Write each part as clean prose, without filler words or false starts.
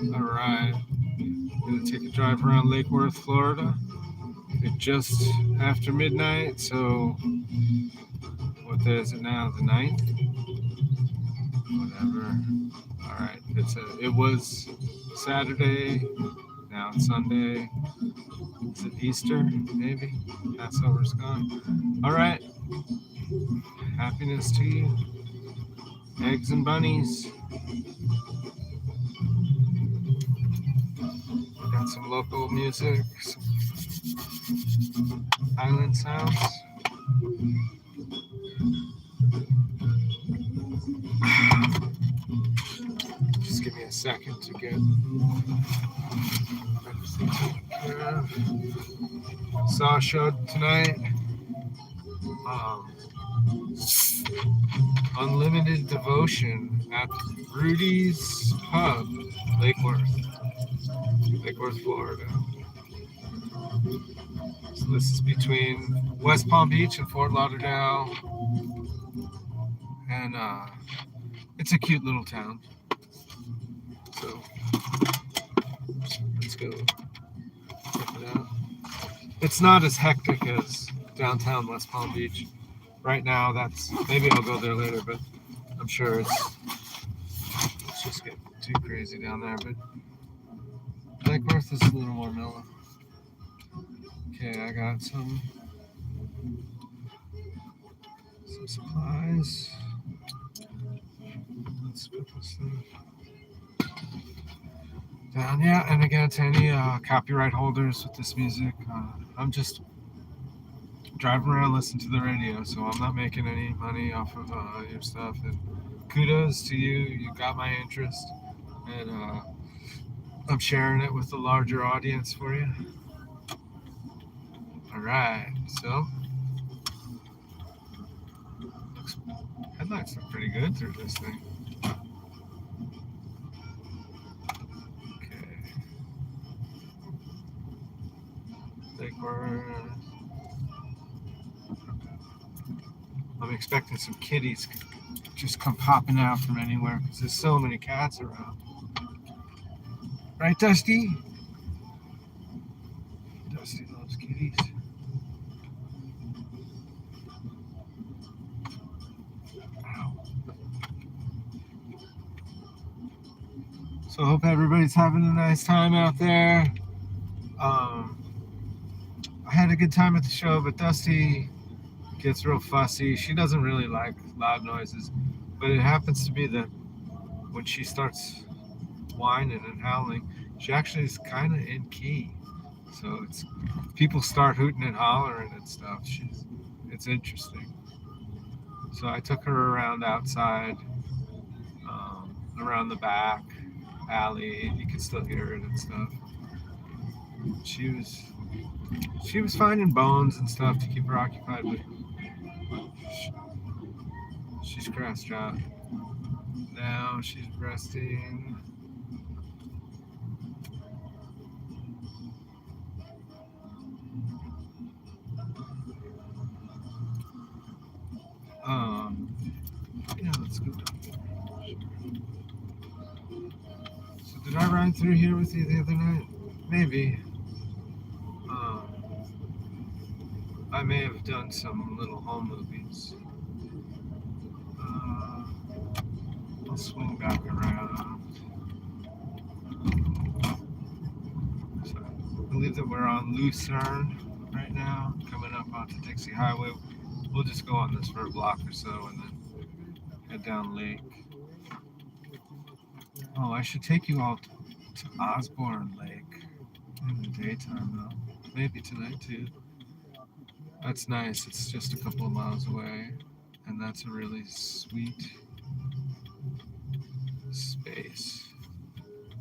All right. Gonna take a drive around Lake Worth, Florida. It's just after midnight, so what day is it now? The ninth? Whatever. All right. It was Saturday. Now it's Sunday. Is it Easter? Maybe. Passover's gone. All right. Happiness to you. Eggs and bunnies. Got some local music, some island sounds. Just give me a second to get everything taken care of. Saw a show tonight. Um, Unlimited Devotion at Rudy's Pub, Lake Worth, Florida. So this is between West Palm Beach and Fort Lauderdale, and it's a cute little town. So let's go check it out. It's not as hectic as downtown West Palm Beach. Right now, maybe I'll go there later, but I'm sure it's just getting too crazy down there. But Lake Worth is a little more mellow. Okay, I got some supplies. Let's put this down. Yeah, and again, to any copyright holders with this music, I'm just driving around listening to the radio, so I'm not making any money off of your stuff. And kudos to you. You got my interest, and I'm sharing it with a larger audience for you. All right, so headlights look pretty good through this thing. Okay. Lake Worth. I'm expecting some kitties just come popping out from anywhere because there's so many cats around. Right, Dusty? Dusty loves kitties. Ow. So I hope everybody's having a nice time out there. I had a good time at the show, but Dusty gets real fussy. She doesn't really like loud noises, but it happens to be that when she starts whining and howling, she actually is kind of in key. So people start hooting and hollering and stuff. It's interesting. So I took her around outside, around the back alley. You can still hear it and stuff. She was finding bones and stuff to keep her occupied, but she's crashed out. Now she's resting. Yeah, let's go down. So did I ride through here with you the other night? Maybe. I may have done some little home movies. I'll swing back around. So I believe that we're on Lucerne right now, coming up onto Dixie Highway. We'll just go on this for a block or so and then head down Lake. Oh, I should take you all to Osborne Lake in the daytime, though. Maybe tonight, too. That's nice. It's just a couple of miles away, and that's a really sweet space.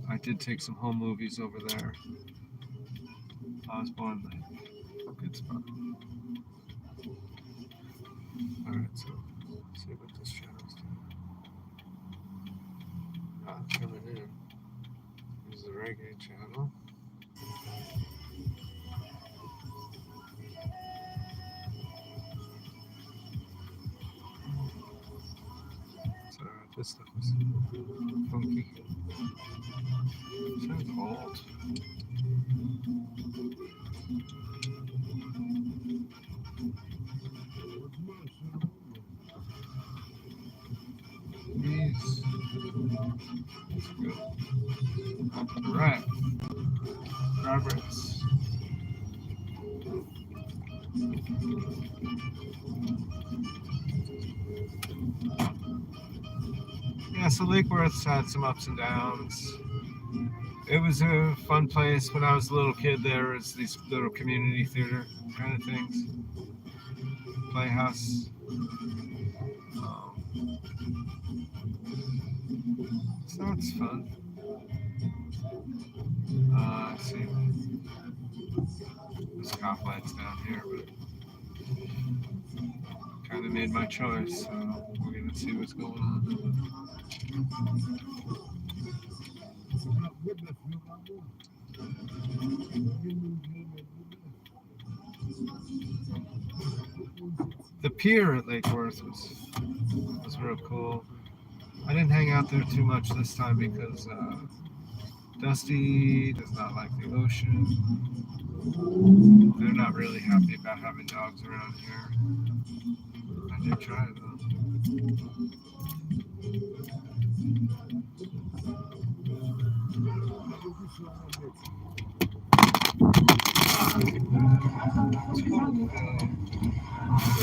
I did take some home movies over there. Osborne Lake. Good spot. Alright, so let's see what this channel's doing. It's coming in. There's the reggae channel. Sorry, this stuff is funky. These. Right. Roberts. Yeah, so Lake Worth's had some ups and downs. It was a fun place when I was a little kid. There was these little community theater kind of things, playhouse. So it's fun. Let's see. There's cop lights down here, but kind of made my choice, so we're gonna see what's going on. The pier at Lake Worth was real cool. I didn't hang out there too much this time because Dusty does not like the ocean. They're not really happy about having dogs around here. I did try it though.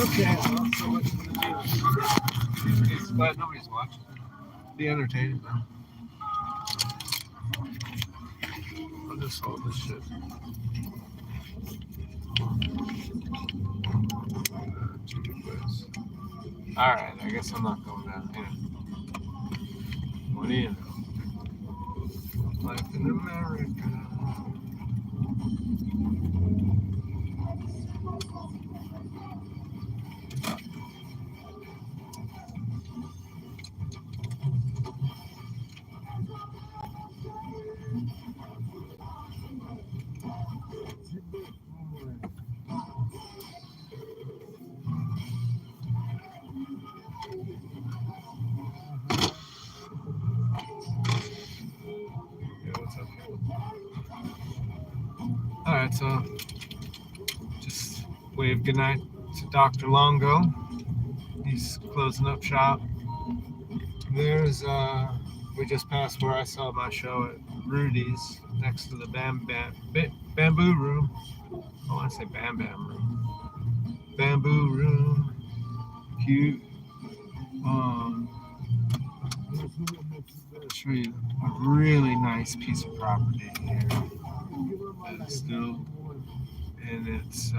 Okay, well, so much for the news. But nobody's watching. Be entertaining though. I'll just hold this shit. Alright, I guess I'm not going down here. What do you know? Life in America. Alright, so just wave goodnight to Dr. Longo. He's closing up shop. There's we just passed where I saw my show at Rudy's next to the Bamboo Room. I want to say Bam Bam Room. Bamboo Room. Cute. I'll show you a really nice piece of property here. That's still in its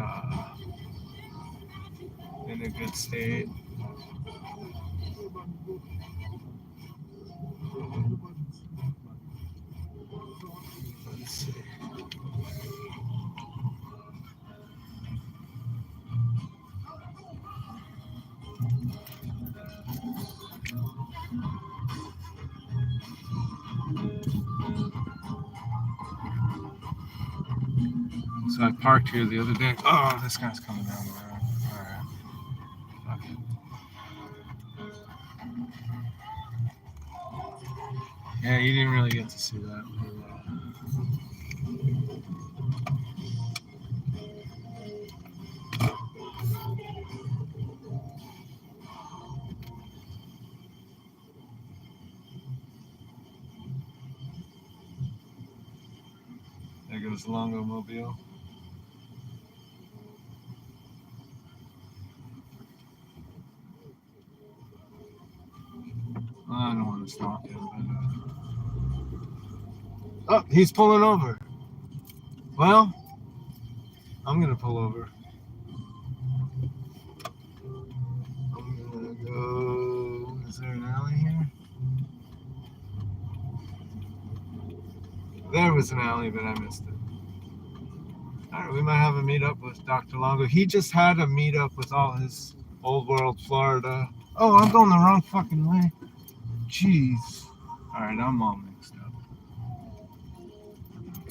in a good state. Let's see. So I parked here the other day. Oh, this guy's coming down the road. All right. Okay. Yeah, you didn't really get to see that. There goes Longo Mobile. I don't want to stop him, but oh, he's pulling over. Well, I'm gonna pull over. I'm gonna go. Is there an alley here? There was an alley, but I missed it. All right, we might have a meetup with Dr. Longo. He just had a meetup with all his Old World Florida. Oh, I'm going the wrong fucking way. Jeez. All right, I'm all mixed up.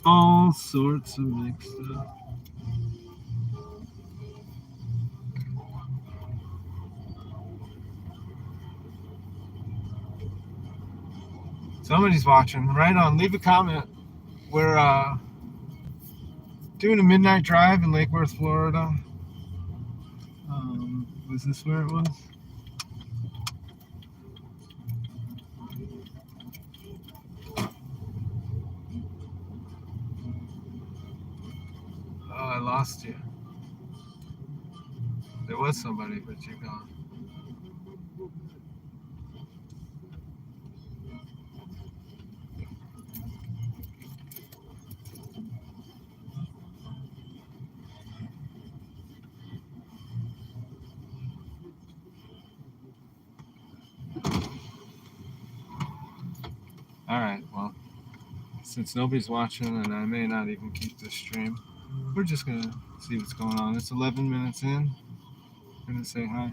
All sorts of mixed up. Somebody's watching. Right on. Leave a comment where doing a midnight drive in Lake Worth, Florida. Was this where it was? Oh, I lost you. There was somebody, but you're gone. All right, well, since nobody's watching and I may not even keep this stream, we're just going to see what's going on. It's 11 minutes in. I'm going to say hi.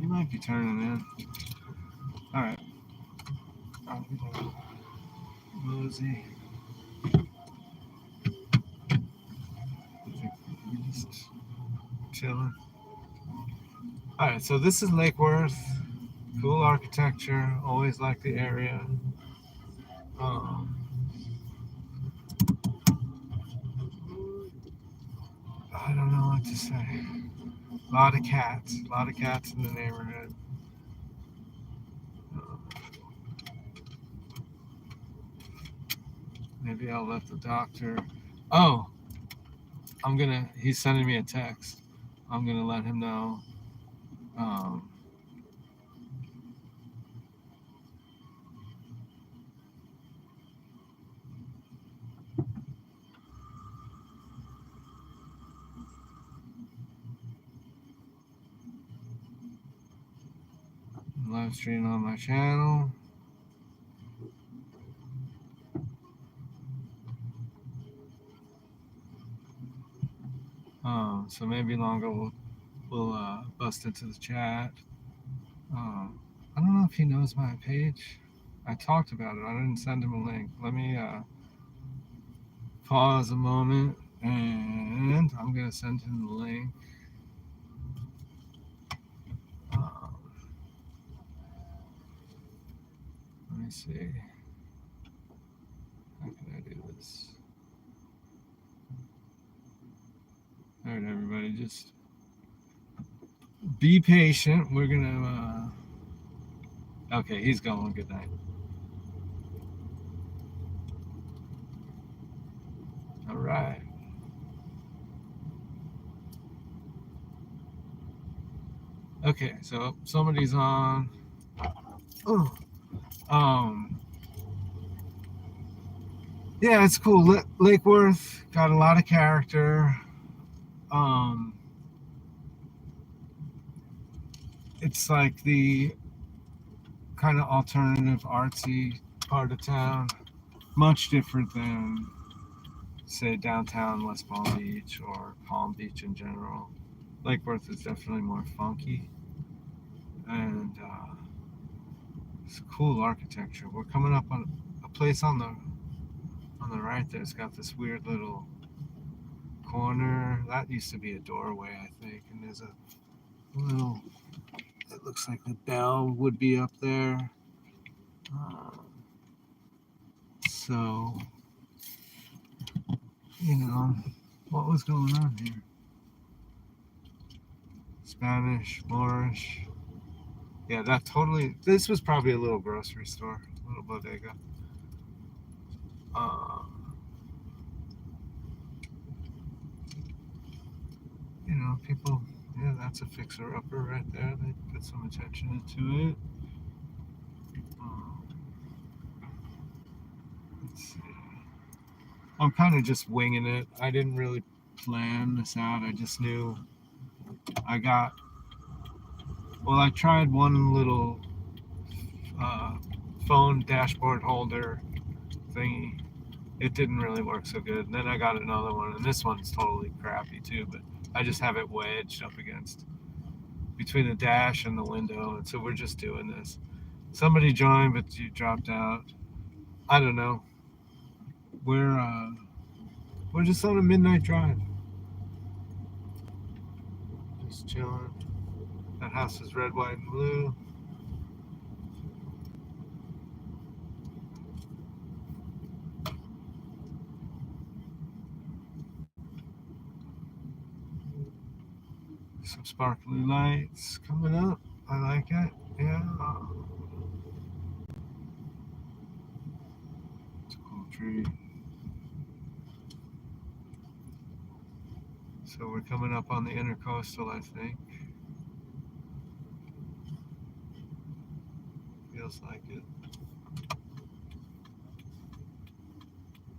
He might be turning in. All right. Mosey. Just chilling. All right, so this is Lake Worth. Cool architecture. Always like the area. I don't know what to say. A lot of cats. A lot of cats in the neighborhood. Maybe I'll let the doctor. Oh, he's sending me a text. I'm gonna let him know. Live stream on my channel. So maybe longer we'll bust into the chat. I don't know if he knows my page. I talked about it. I didn't send him a link. Let me pause a moment, and I'm gonna send him the link. Let me see. How can I do this? All right, everybody, just be patient. We're gonna. Okay, he's going. Good night. All right. Okay, so somebody's on. Oh. Yeah, it's cool. Lake Worth got a lot of character. It's like the kind of alternative artsy part of town. Much different than, say, downtown West Palm Beach or Palm Beach in general. Lake Worth is definitely more funky. And it's cool architecture. We're coming up on a place on the right there. It's got this weird little corner. That used to be a doorway, I think. And there's a little, it looks like the bell would be up there. So, what was going on here? Spanish, Moorish. Yeah, that totally, this was probably a little grocery store, a little bodega. People, yeah, that's a fixer-upper right there. They put some attention into it. Let's see. I'm kind of just winging it. I didn't really plan this out. I just knew I tried one little phone dashboard holder thingy. It didn't really work so good. And then I got another one, and this one's totally crappy too, but I just have it wedged up against between the dash and the window, and so we're just doing this. Somebody joined, but you dropped out. I don't know. We're just on a midnight drive. Just chilling. That house is red, white, and blue. Some sparkly lights coming up. I like it. Yeah. It's a cool tree. So we're coming up on the intercoastal, I think. Feels like it.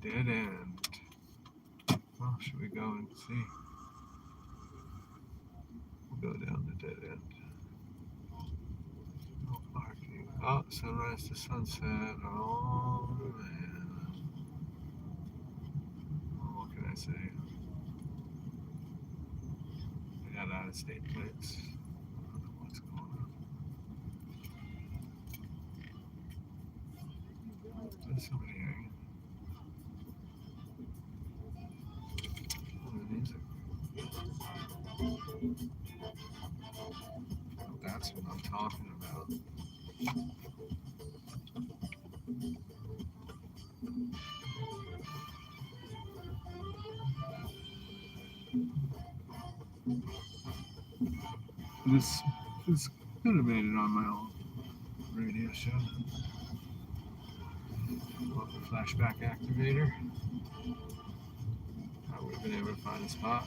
Dead end. Well, should we go and see? We'll go down the dead end. No parking. Oh, sunrise to sunset. Oh, man. What can I say? We got out of state plates. I don't know what's going on. There's somebody hanging. Oh, the music. That's what I'm talking about. This could have made it on my own radio show. Oh, flashback activator. I would have been able to find a spot.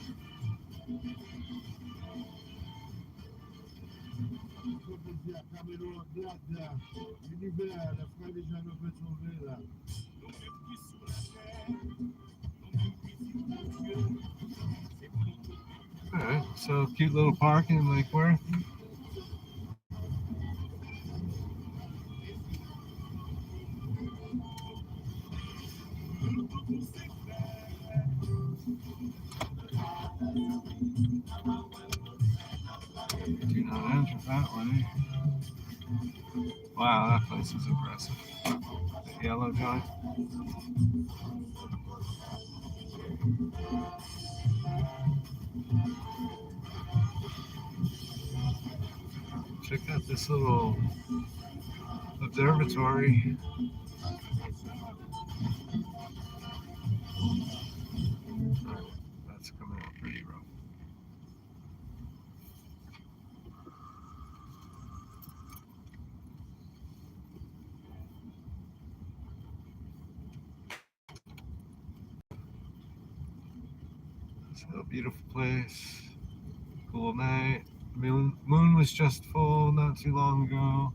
Alright, so cute little park in Lake Worth. Do not enter that way. Wow, that place is impressive. The yellow joint. Check out this little observatory. Oh, that's coming out pretty rough. So beautiful place, cool night. Moon was just full not too long ago.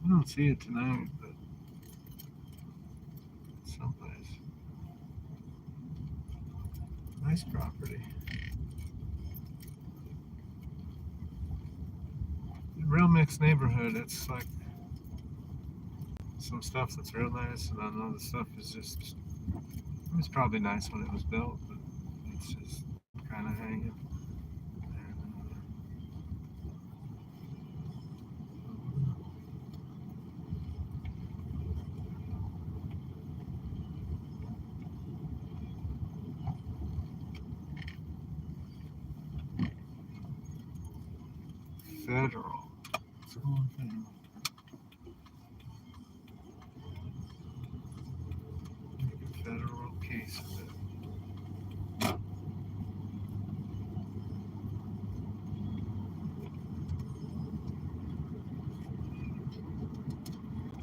I don't see it tonight, but someplace. Nice property. Real mixed neighborhood. It's like some stuff that's real nice, and then other stuff is just. It was probably nice when it was built, but it's just kind of hanging. Federal. Let's go on Federal. Make a federal case of it.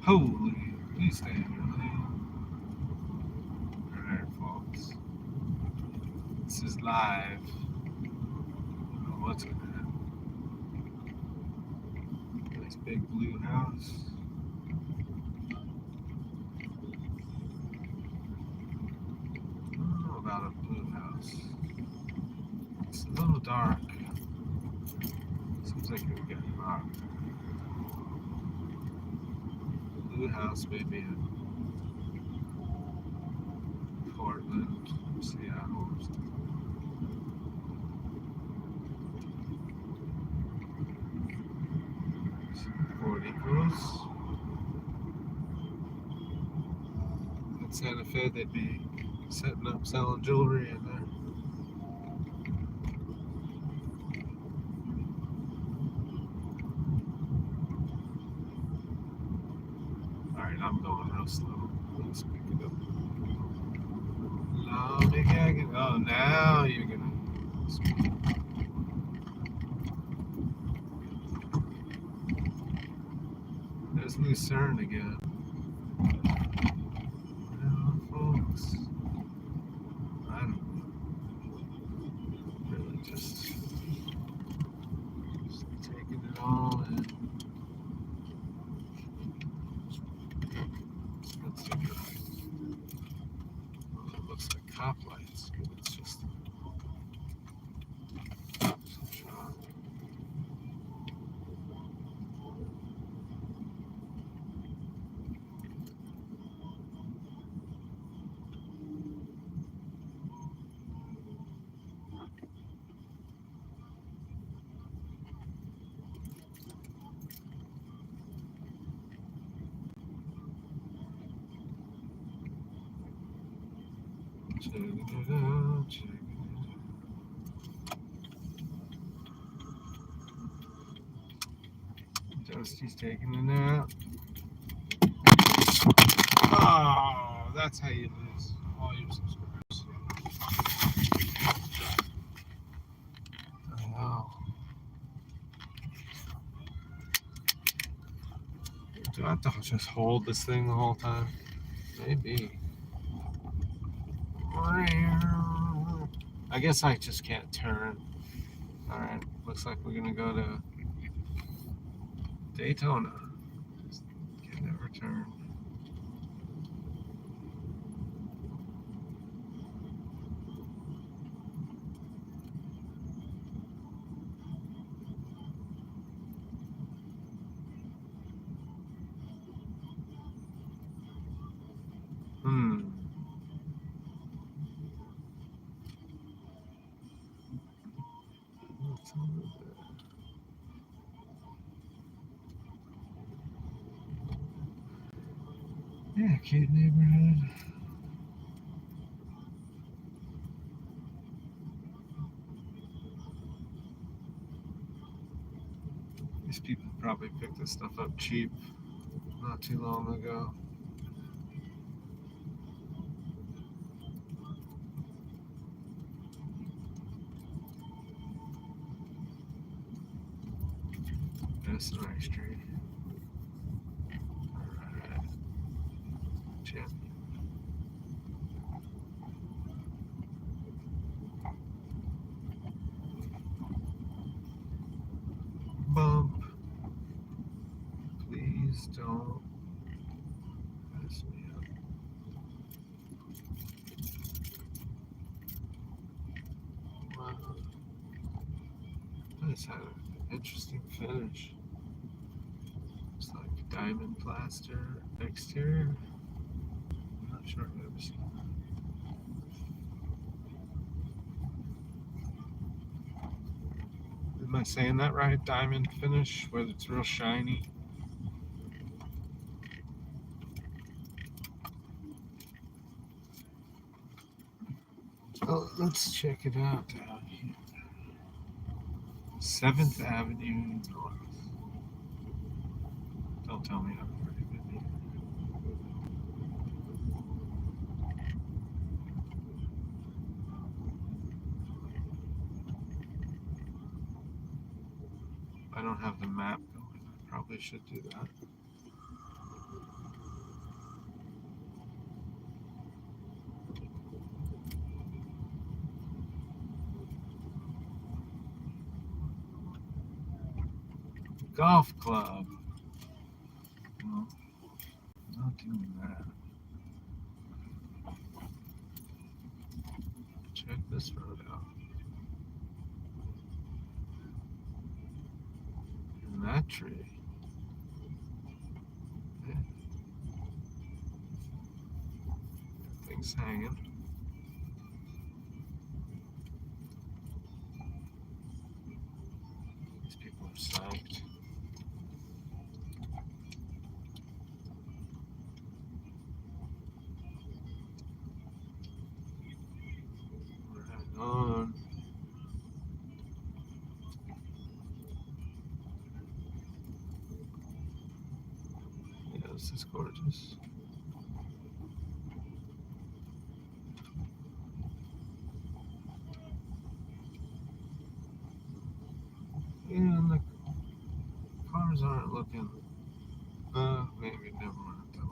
Holy, please stay in your lane. Alright, folks. This is live. I don't know what's gonna happen. Nice big blue house. I don't know about a blue house. It's a little dark. Seems like it would get hot. Blue house maybe in Portland, Seattle or something. Port Eagles. In Santa Fe, they'd be setting up selling jewelry in there. Alright, I'm going real slow. Let's pick it up. Lollygag. Oh, now you're gonna speak. There's Lucerne again. Well, folks, I don't really just taking it all in. Let's see. Well, it looks like cop lights, but it's just some shot. Checking it out, checking it out. Dusty's taking a nap. Oh, that's how you lose all your subscribers. Oh. Do I have to just hold this thing the whole time? Maybe. I guess I just can't turn. Alright, looks like we're gonna go to Daytona. Just can never turn. Yeah, cute neighborhood. These people probably picked this stuff up cheap not too long ago. That's a nice tree. Alright. Champion. Bump. Please don't mess me up. Wow. This had an interesting finish. It's like diamond plaster exterior. I'm not sure I've ever seen that. Am I saying that right? Diamond finish, where it's real shiny. Oh, let's check it out down here. 7th Avenue North. Don't tell me I'm already been here. I don't have the map going. I probably should do that. Golf club. No, not doing that. Check this road out. And that tree. Yeah. Thing's hanging. These people are psyched. Right on. Yeah, this is gorgeous. And the cars aren't looking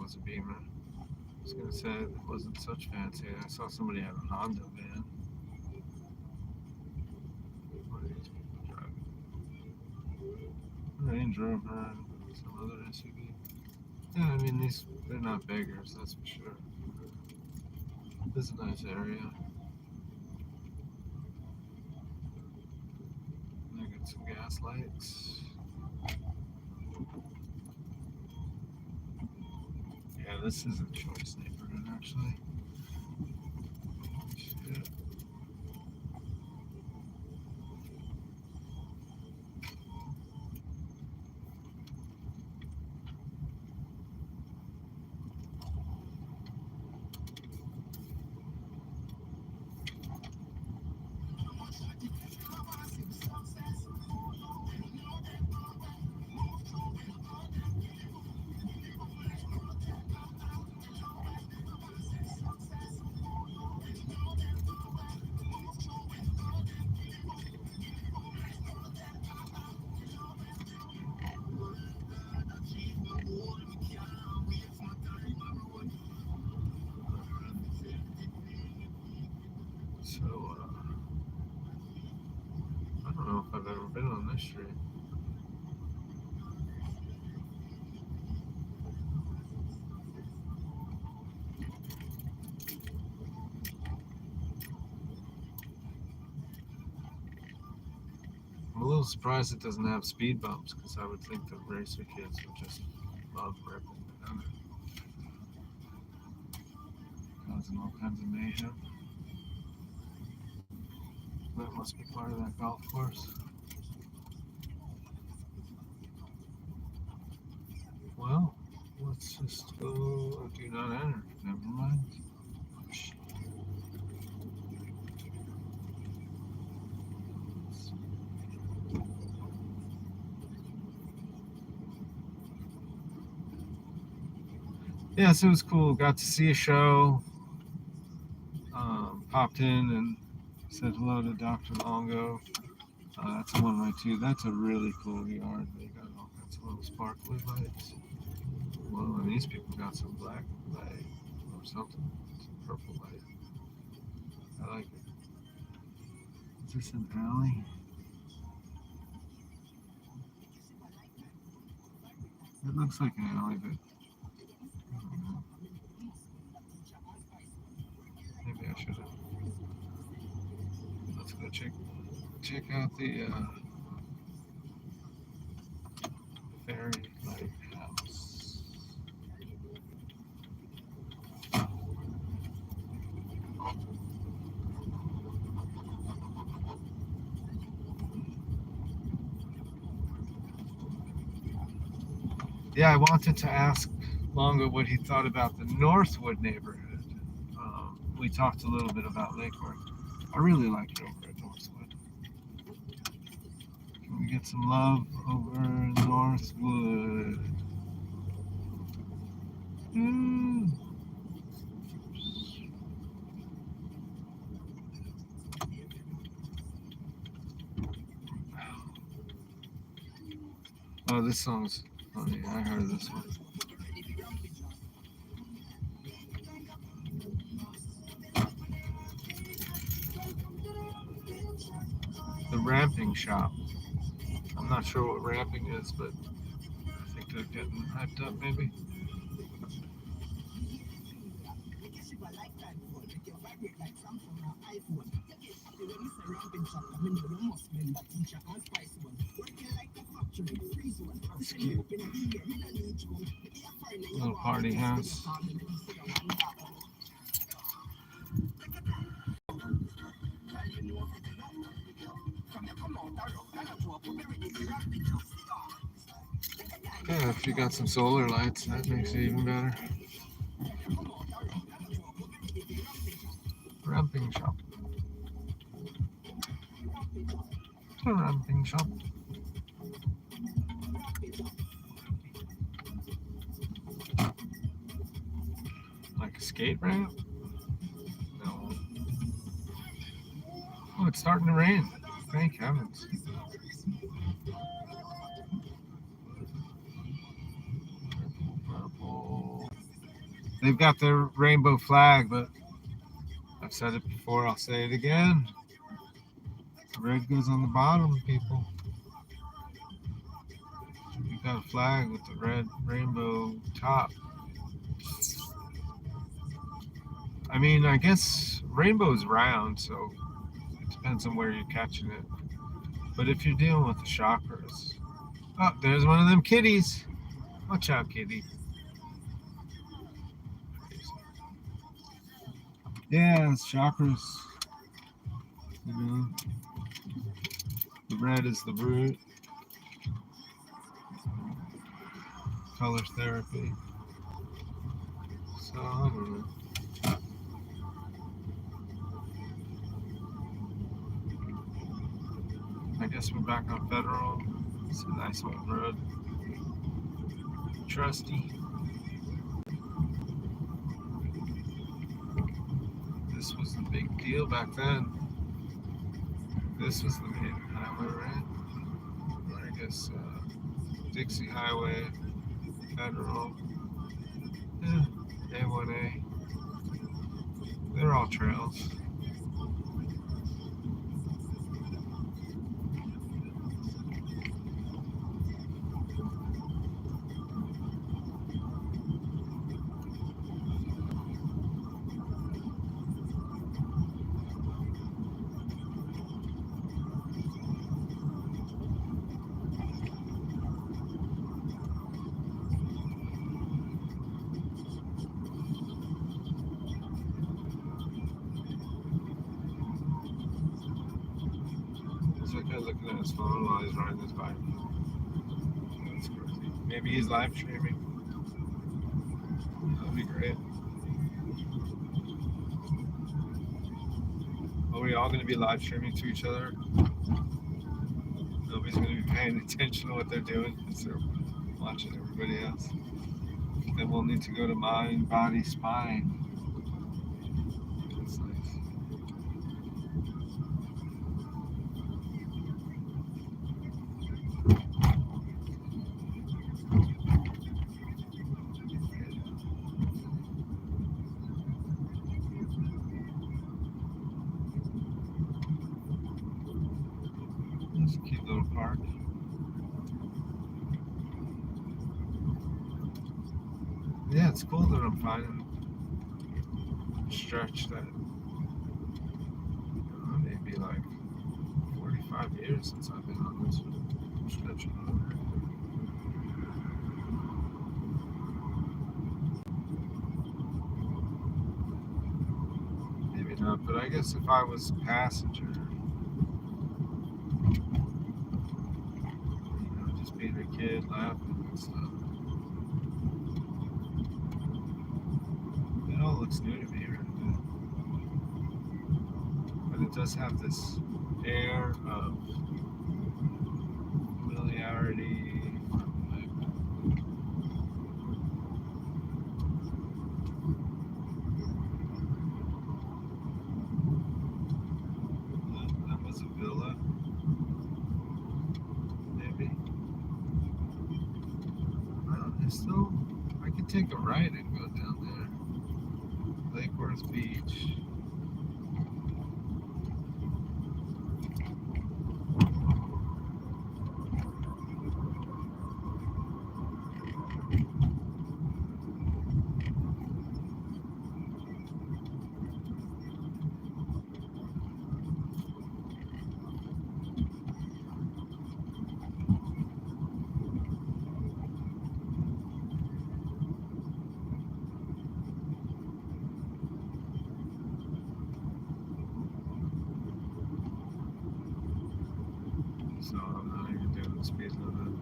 was a Beamer. I was gonna say it wasn't such fancy. I saw somebody have a Honda van. What are these people driving? Range Rover and some other SUV. Yeah, I mean they're not beggars, that's for sure. This is a nice area. I got some gas lights. Yeah, this is a choice neighborhood actually. Shit. So, I don't know if I've ever been on this street. I'm a little surprised it doesn't have speed bumps because I would think the racer kids would just love ripping down it, causing all kinds of mayhem. That must be part of that golf course. Well, let's just go. Do not enter. Never mind. Yeah, so it was cool. Got to see a show. Popped in and said hello to Dr. Longo. That's one of my two. That's a really cool yard. They got all kinds of little sparkly lights. Well, and these people got some black light or something. Some purple light. I like it. Is this an alley? It looks like an alley, but I don't know. Maybe I should have. Let's go check out the Fairy Lighthouse. Yeah, I wanted to ask Longo what he thought about the Northwood neighborhood. We talked a little bit about Lakewood. I really like it over at Northwood. Can we get some love over in Northwood? Oh, this song's funny. I heard this one. The ramping shop. I'm not sure what ramping is, but I think they're getting hyped up maybe. That's cute. Little party house. Yeah, if you got some solar lights, that makes it even better. Ramping shop. A ramping shop. Like a skate ramp? No. Oh, it's starting to rain. Thank heavens. Purple. They've got their rainbow flag, but I've said it before, I'll say it again. Red goes on the bottom, people. You've got a flag with the red rainbow top. I mean, I guess rainbow's round, so it depends on where you're catching it. But if you're dealing with the shockers, oh, there's one of them kitties. Watch out, kitty. Yeah, it's shockers. You know, the red is the root. Color therapy. So I don't know. I guess we're back on Federal. It's a nice old road. Trusty. This was the big deal back then. This was the main highway, right? Or I guess Dixie Highway, Federal, yeah, A1A. They're all trails. There's that guy looking at his phone while he's riding his bike. That's crazy. Maybe he's live streaming. That'd be great. Are we all going to be live streaming to each other? Nobody's going to be paying attention to what they're doing because they're watching everybody else. Then we'll need to go to mind, body, spine. That's nice. It's a cute little park. Yeah, it's cool that I'm finding a stretch that maybe like 45 years since I've been on this stretch of road. Maybe not, but I guess if I was a passenger, just being a kid laughing and stuff, it all looks new to me right now. But it does have this air of familiarity. That was a villa, maybe. I could take a right and go down there. Lake Worth Beach. So I'm not even doing the speed limit.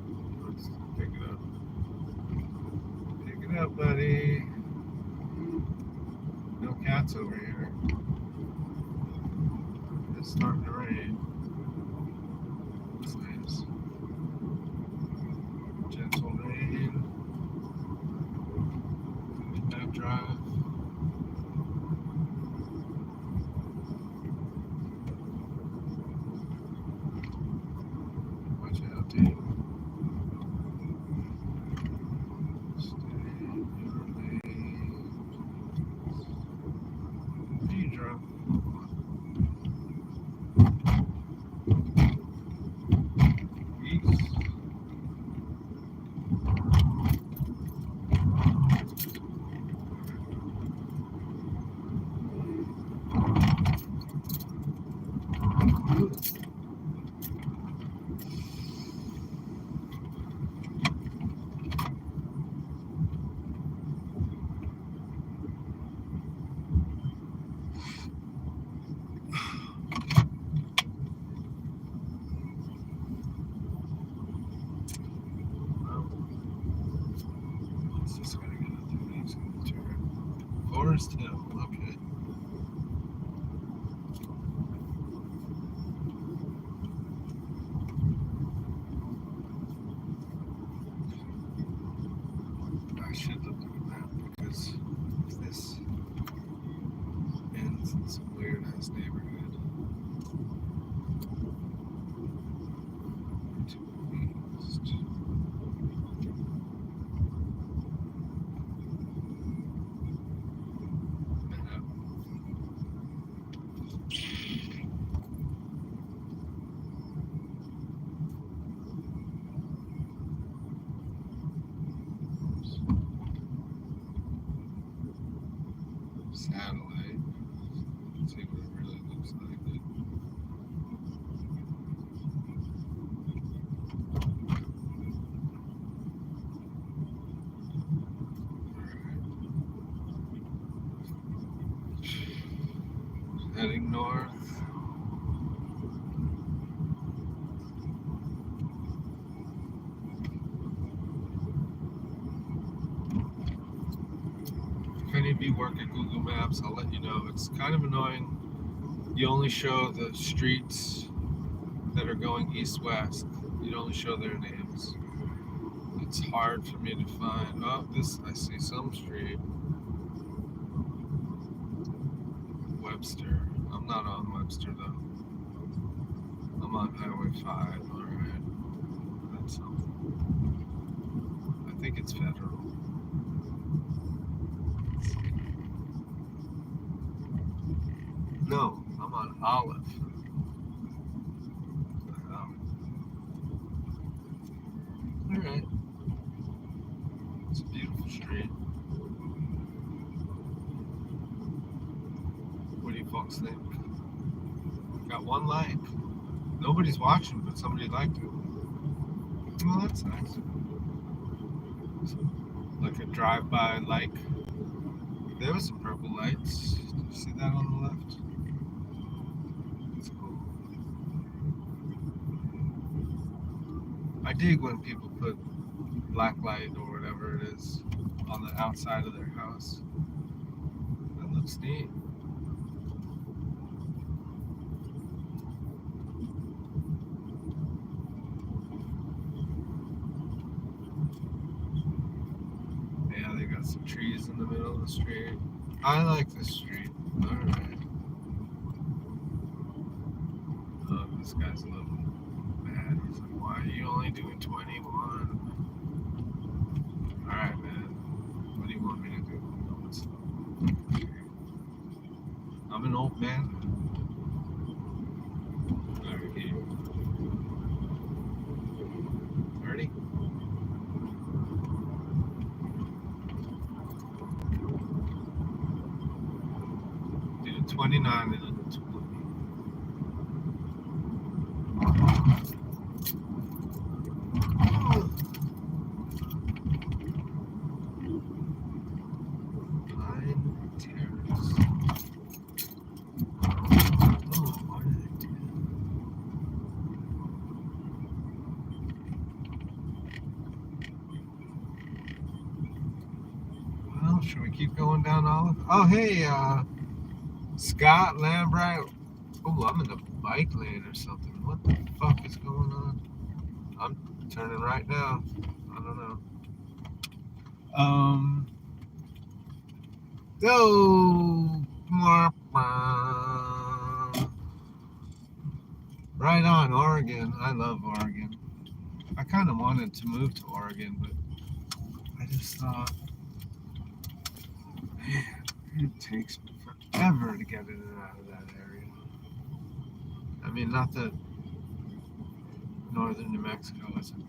Let's pick it up. Pick it up, buddy. No cats over here. It's starting to rain. That's nice. Gentle rain. Midnite Drive. Watch out, dude. Stay in your lane. Forest Hill. Okay. I should look at a map because this ends in some weird ass neighborhood. To the east. Map. Satellite. Let's see what it really looks like. Heading north. If any of you work at Google Maps, I'll let you know. It's kind of annoying. You only show the streets that are going east-west. You only show their names. It's hard for me to find. Oh, this, I see some street. Webster. I'm not on Webster though. I'm on Highway 5. Alright. That's something. I think it's federal. No, I'm on Olive. Alright. It's a beautiful street. What do you folks think? Got one like. Nobody's watching, but somebody liked it. Well, that's nice. Like a drive-by like. There was some purple lights. Did you see that on the left? That's cool. I dig when people put black light or whatever it is on the outside of their house. That looks neat. Yeah, they got some trees in the middle of the street. I like this street. Alright. Oh, this guy's a little mad. He's like, why are you only doing 21? Alright, man. What do you want me to do? I'm an old man. Alright, here. Ready? Do 29 and then 20. Pine Terrace. Oh, why did I do that? Well, should we keep going down Olive? Oh, hey, Scott Lambright. Oh, I'm in the bike lane or something. What the fuck is going on? I'm turning right now. I don't know. Go. Right on, Oregon. I love Oregon. I kind of wanted to move to Oregon, but I just thought, man, it takes forever to get in and out of that area. I mean, not that northern New Mexico isn't.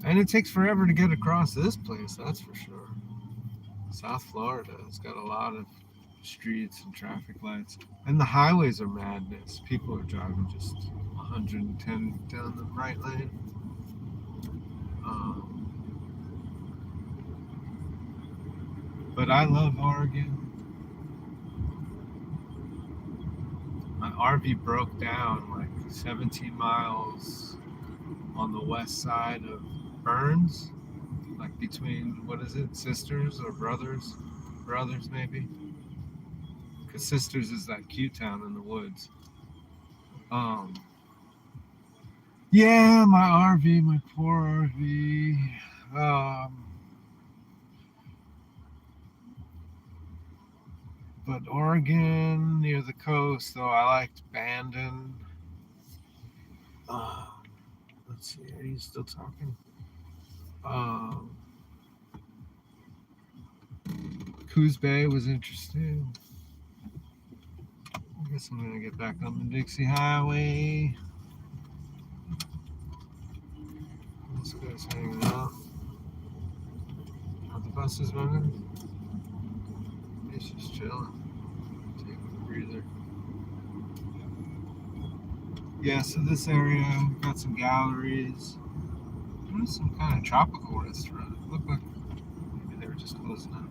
And it takes forever to get across this place, that's for sure. South Florida, it's got a lot of streets and traffic lights. And the highways are madness. People are driving just 110 down the right lane. But I love Oregon. My RV broke down like 17 miles on the west side of Burns, like between, what is it, sisters or brothers? Brothers, maybe? Because Sisters is that cute town in the woods. Um, yeah, my RV, my poor RV. But Oregon, near the coast, though, I liked Bandon. Uh, let's see, are you still talking? Um, Coos Bay was interesting. I guess I'm gonna get back on the Dixie Highway. This guy's hanging out. Are the buses running? He's just chilling, taking a breather. Yeah, so this area got some galleries. There's some kind of tropical restaurant. It looked like maybe they were just closing up.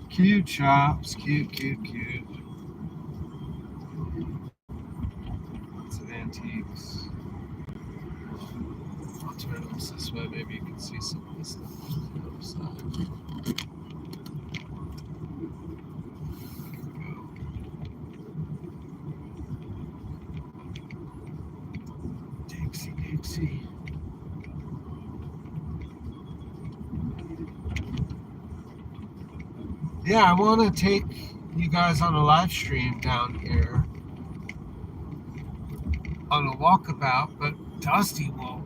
Cute shops, cute. Lots of antiques. I'll turn this way, maybe you can see some of this stuff on the other side. Dixie. Yeah, I want to take you guys on a live stream down here on a walkabout, but Dusty will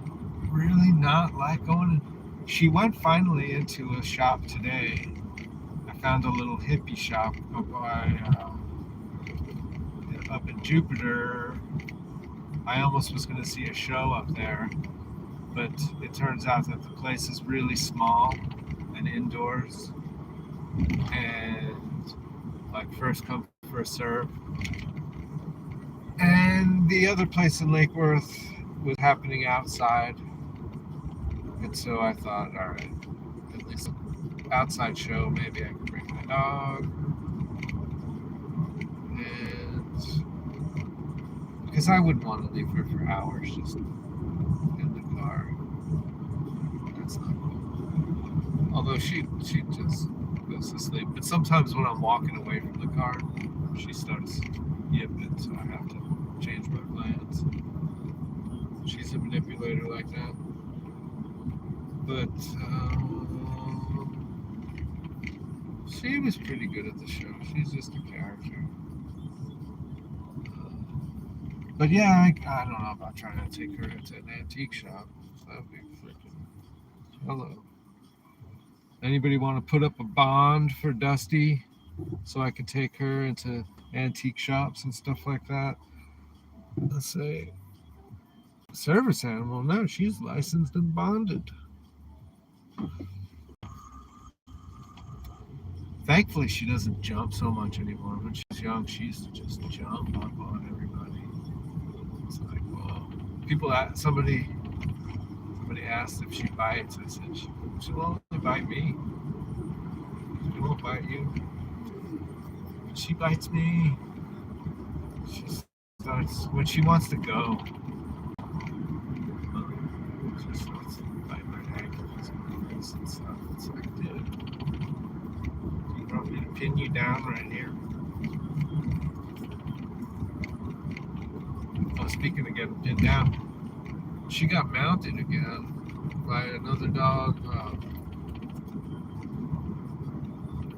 really not like going. She went finally into a shop today. I found a little hippie shop up in Jupiter. I almost was going to see a show up there, but it turns out that the place is really small and indoors, and like first come, first serve. And the other place in Lake Worth was happening outside, and so I thought, all right, at least an outside show, maybe I can bring my dog. And because I wouldn't want to leave her for hours just in the car. That's not cool. Although she just goes to sleep. But sometimes when I'm walking away from the car, she starts yipping, so I have to change my plans. She's a manipulator like that. But she was pretty good at the show. She's just a character. But yeah, I don't know about trying to take her into an antique shop. That would be freaking hello. Anybody want to put up a bond for Dusty so I could take her into antique shops and stuff like that? Let's say service animal. No, she's licensed and bonded. Thankfully, she doesn't jump so much anymore. When she was young, she used to just jump up on everybody. It's like, whoa. Somebody asked if she bites. I said, she'll only bite me. She won't bite you. She bites me. She starts, when she wants to go, she starts to bite my ankles and stuff. It's like, dude, do you want me to pin you down right here? Oh, speaking of getting pinned down, she got mounted again by another dog.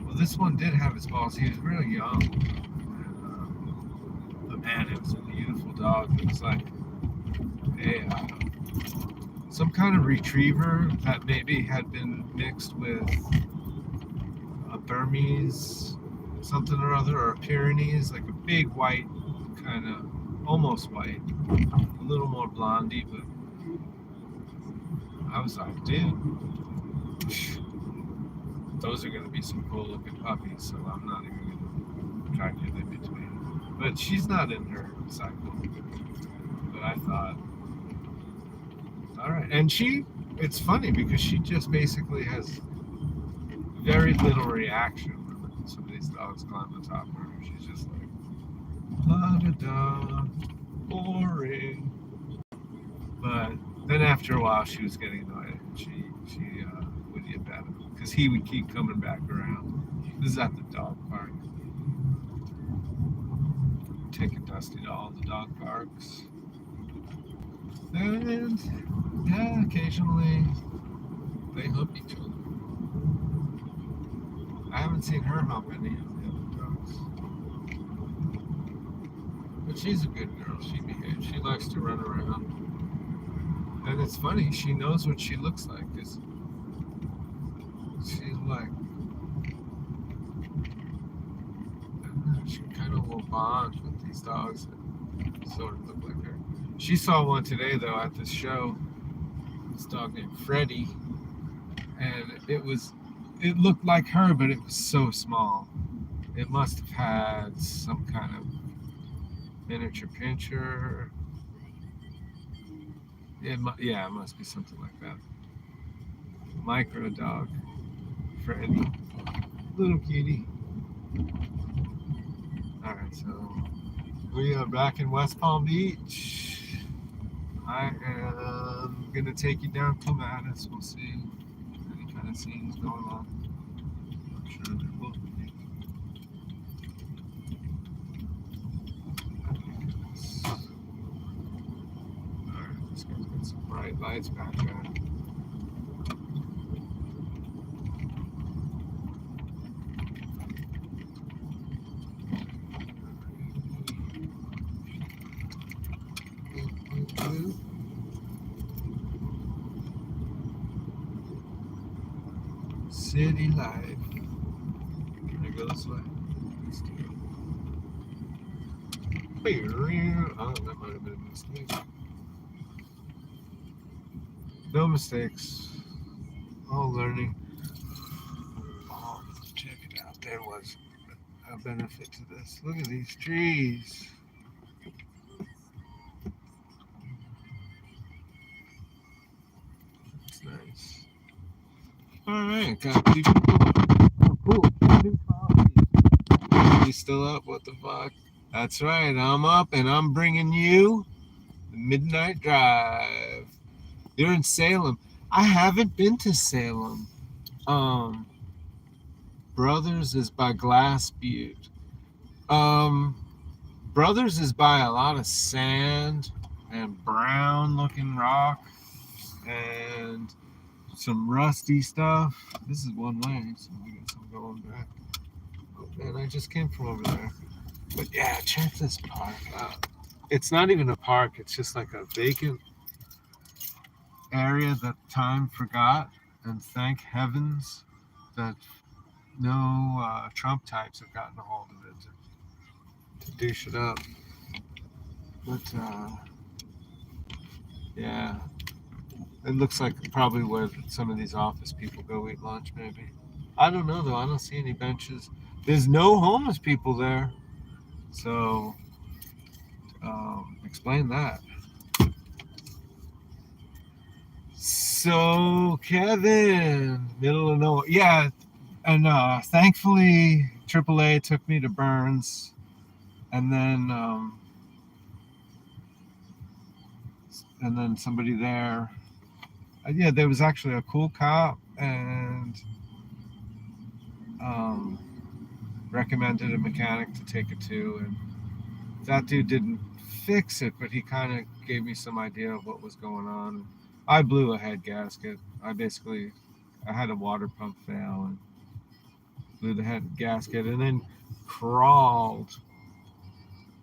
Well, this one did have his balls. He was really young. And, but man, it was a beautiful dog. It was like some kind of retriever that maybe had been mixed with a Burmese something or other, or a Pyrenees, like a big white, kind of almost white, a little more blondie, but I was like, dude, those are going to be some cool looking puppies, so I'm not even going to try to get in between. But she's not in her cycle. But I thought, all right. And it's funny because she just basically has very little reaction when some of these dogs climb on top of her. She's just like, la da da, boring. But then after a while, she was getting annoyed. She would get bad because he would keep coming back around. This is at the dog park. Taking Dusty to all the dog parks. And yeah, occasionally they hump each other. I haven't seen her hump any of the other dogs. But she's a good girl. She behaves. She likes to run around. And it's funny, she knows what she looks like because she's like, she kind of will bond with these dogs that sort of look like her. She saw one today though at this show. This dog named Freddie, and it looked like her, but it was so small. It must have had some kind of miniature pinscher. It must be something like that. Micro dog, Freddie, little kitty. All right, so we are back in West Palm Beach. I am gonna take you down Clematis. We'll see any kind of scenes going on. I'm sure there will be. All right, this guy's got some bright lights back there. City life. Can I go this way? Let's do it. Oh, that might have been a mistake. No mistakes. All learning. Oh, check it out. There was a benefit to this. Look at these trees. That's nice. All right, got people. Oh, cool. You still up? What the fuck? That's right. I'm up, and I'm bringing you the Midnight Drive. You're in Salem. I haven't been to Salem. Brothers is by Glass Butte. Brothers is by a lot of sand and brown looking rock and some rusty stuff. This is one way, so we got some going back. Oh man, I just came from over there. But yeah, check this park out. It's not even a park, it's just like a vacant area that time forgot, and thank heavens that no Trump types have gotten a hold of it to douche it up. But yeah, it looks like probably where some of these office people go eat lunch, maybe. I don't know though. I don't see any benches. There's no homeless people there, so explain that. So Kevin, middle of nowhere, yeah, and thankfully AAA took me to Burns, and then somebody there. Yeah, there was actually a cool cop and recommended a mechanic to take it to, and that dude didn't fix it, but he kind of gave me some idea of what was going on. I blew a head gasket. I had a water pump fail and blew the head gasket, and then crawled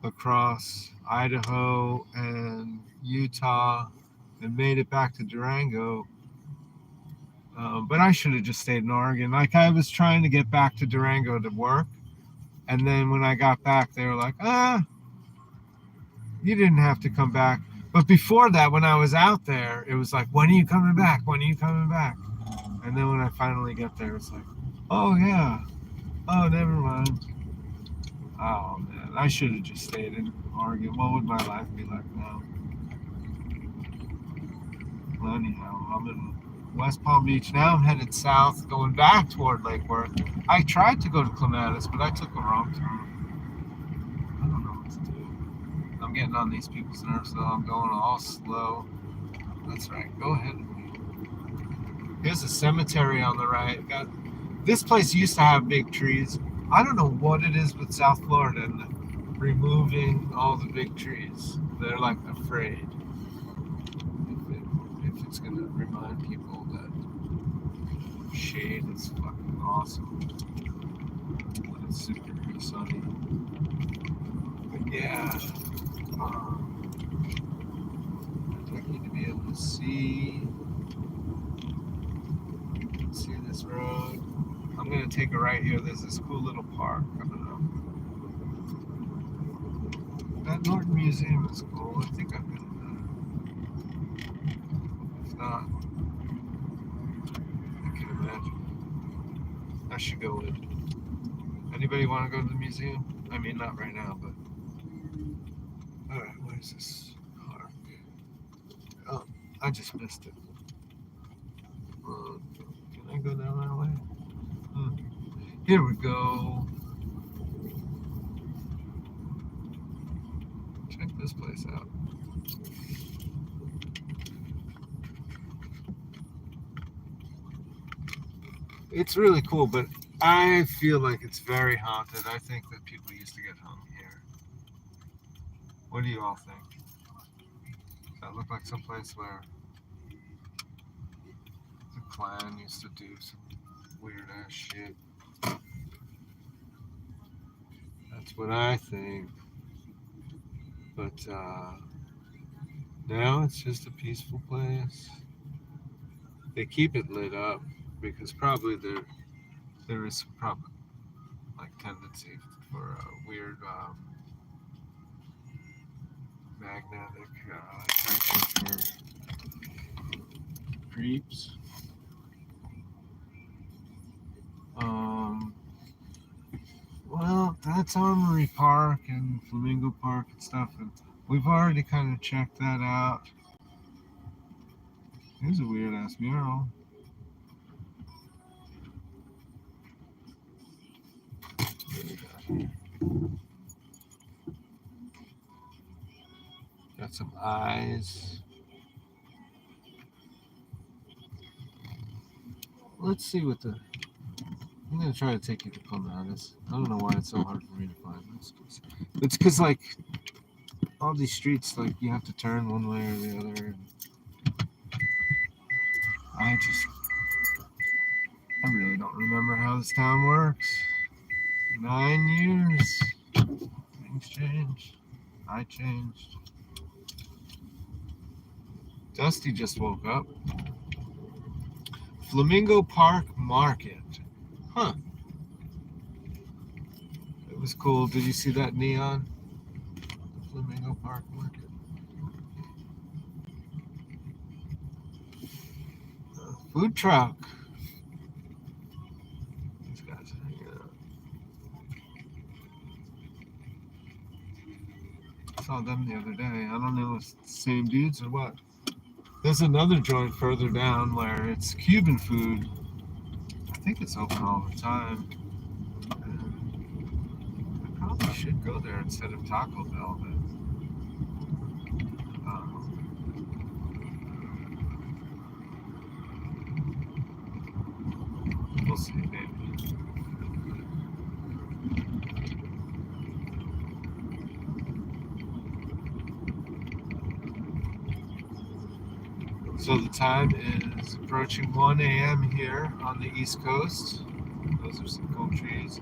across Idaho and Utah and made it back to Durango. But I should have just stayed in Oregon. Like, I was trying to get back to Durango to work, and then when I got back, they were like, you didn't have to come back. But before that, when I was out there, it was like, when are you coming back? When are you coming back? And then when I finally get there, it's like, oh, yeah. Oh, never mind. Oh, man. I should have just stayed in Oregon. What would my life be like now? Well, anyhow, I'm in West Palm Beach. Now I'm headed south, going back toward Lake Worth. I tried to go to Clematis, but I took a wrong turn. I don't know what to do. I'm getting on these people's nerves, though. I'm going all slow. That's right. Go ahead. Here's a cemetery on the right. This place used to have big trees. I don't know what it is with South Florida and removing all the big trees. They're like afraid if it's gonna remind people that shade is fucking awesome when it's super sunny. But yeah, I'd like you to be able to see this road. I'm gonna take a right here. There's this cool little park coming up. That Norton Museum is cool. I think I've been there. If not, I can imagine. I should go in. Anybody want to go to the museum? I mean, not right now, but. Alright, where's this park? Oh, I just missed it. Can I go down that way? Here we go. Check this place out. It's really cool, but I feel like it's very haunted. I think that people used to get hung here. What do you all think? Does that look like someplace where the Klan used to do some weird ass shit? That's what I think. But now it's just a peaceful place. They keep it lit up because probably there is probably like tendency for a weird magnetic attraction for creeps. Well, that's Armory Park and Flamingo Park and stuff, and we've already kind of checked that out. Here's a weird ass mural. Got some eyes. Let's see what the. I'm gonna try to take you to Clematis. I don't know why it's so hard for me to find this. It's because like all these streets, like you have to turn one way or the other. I really don't remember how this town works. 9 years. Things change. I changed. Dusty just woke up. Flamingo Park Market. Huh. It was cool. Did you see that neon? The Flamingo Park Market. Food truck. These guys are hanging out. I saw them the other day. I don't know if it's the same dudes or what. There's another joint further down where it's Cuban food. I think it's open all the time. I probably should go there instead of Taco Bell, but we'll see, maybe. So the time is approaching 1 a.m. here on the East Coast. Those are some cool trees.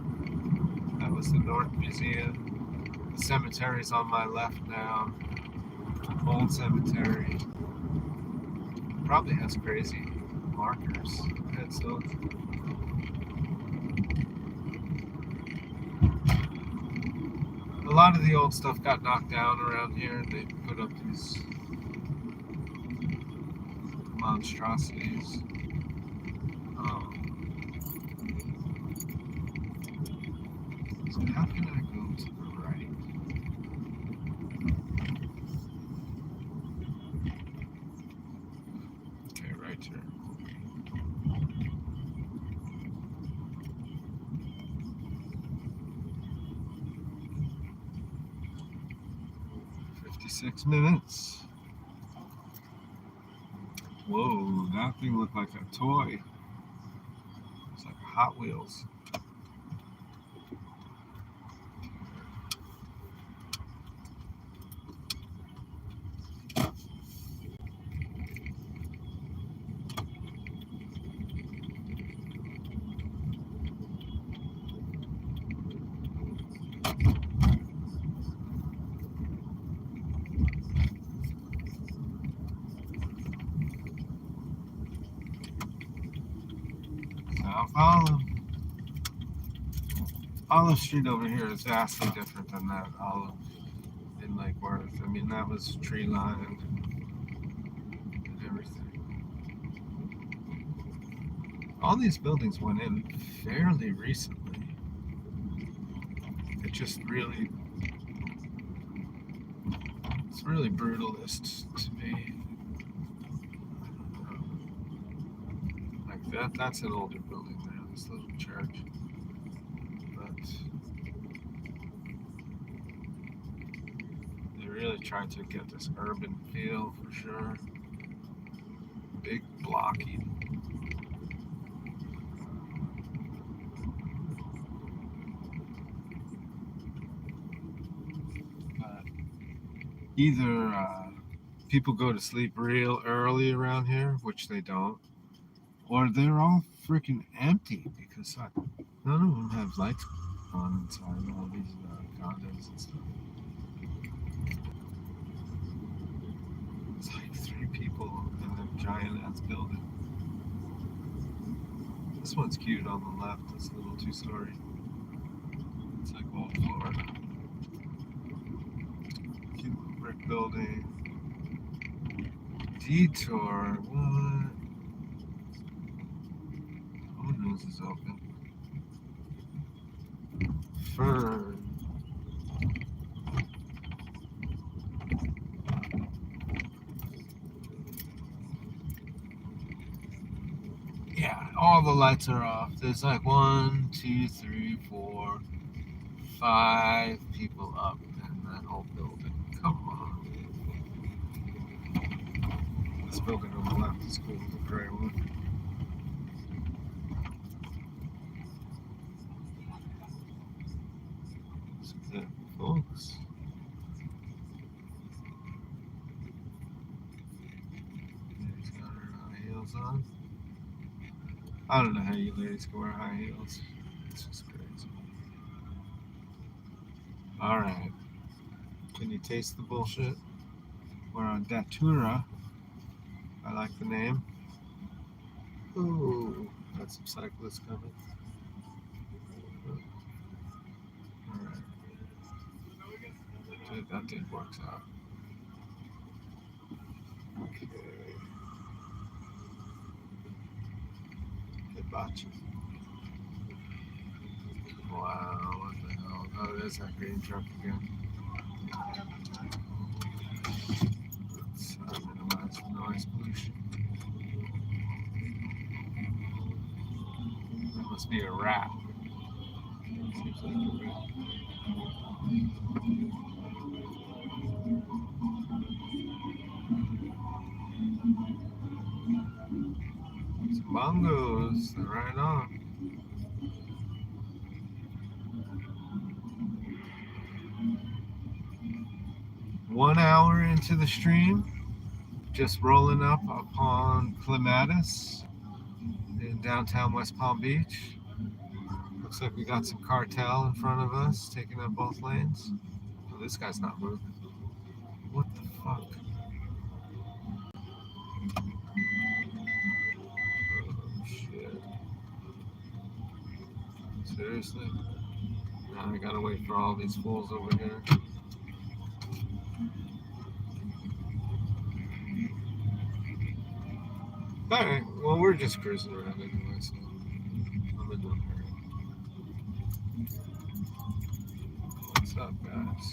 That was the Norton Museum. The cemetery's on my left now. Old cemetery. Probably has crazy markers, headstones. A lot of the old stuff got knocked down around here. They put up these monstrosities. So how can I go to the right? Okay, right here. "56 minutes. Whoa, that thing looked like a toy. It's like Hot Wheels. South Olive Street over here is vastly different than that Olive in Lake Worth. I mean, that was tree lined and everything. All these buildings went in fairly recently. It just really, it's really brutalist to me. Like that's an older building there, this little church. But they really tried to get this urban feel for sure. Big blocky. But either people go to sleep real early around here, which they don't, or they're all freaking empty because none of them have lights on inside all these condos and stuff. It's like 3 people in a giant ass building. This one's cute on the left. This little 2-story. It's like all floor. Cute little brick building. Detour. What? Who knows is open? Fern. Yeah, all the lights are off. There's like 1, 2, 3, 4, 5 people up in that whole building. Come on. This building on the left is cool, the gray one. So that, folks. Lady's got her high heels on. I don't know how you ladies can wear high heels. It's just crazy. Alright. Can you taste the bullshit? We're on Datura. I like the name. Ooh, got some cyclists coming. Alright. That did works out. Okay. Hibachi. Wow, what the hell? Oh, there's that green truck again. Let's minimize noise pollution. That must be a rat. Seems like a rat. Some bongos, they're right on. One hour into the stream, just rolling up upon Clematis in downtown West Palm Beach. Looks like we got some cartel in front of us, taking up both lanes. Oh, this guy's not moving. What the fuck? Oh, shit. Seriously? Now I gotta wait for all these fools over here. Alright, well, we're just cruising around anyway, so I'm in no hurry. What's up, guys?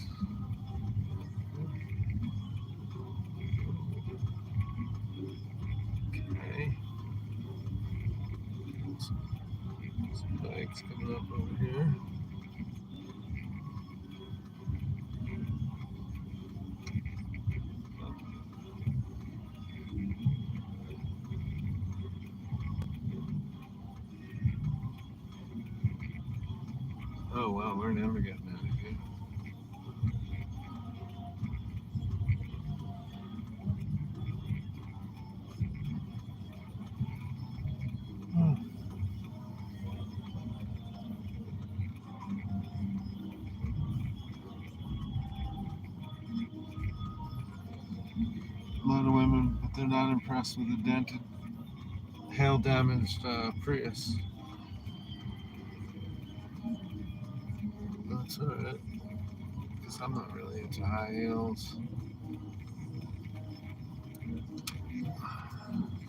Okay. Some bikes coming up over here. Oh well, we're never getting that again. Hmm. A lot of women, but they're not impressed with a dented, hail damaged Prius. That's alright, because I'm not really into high heels.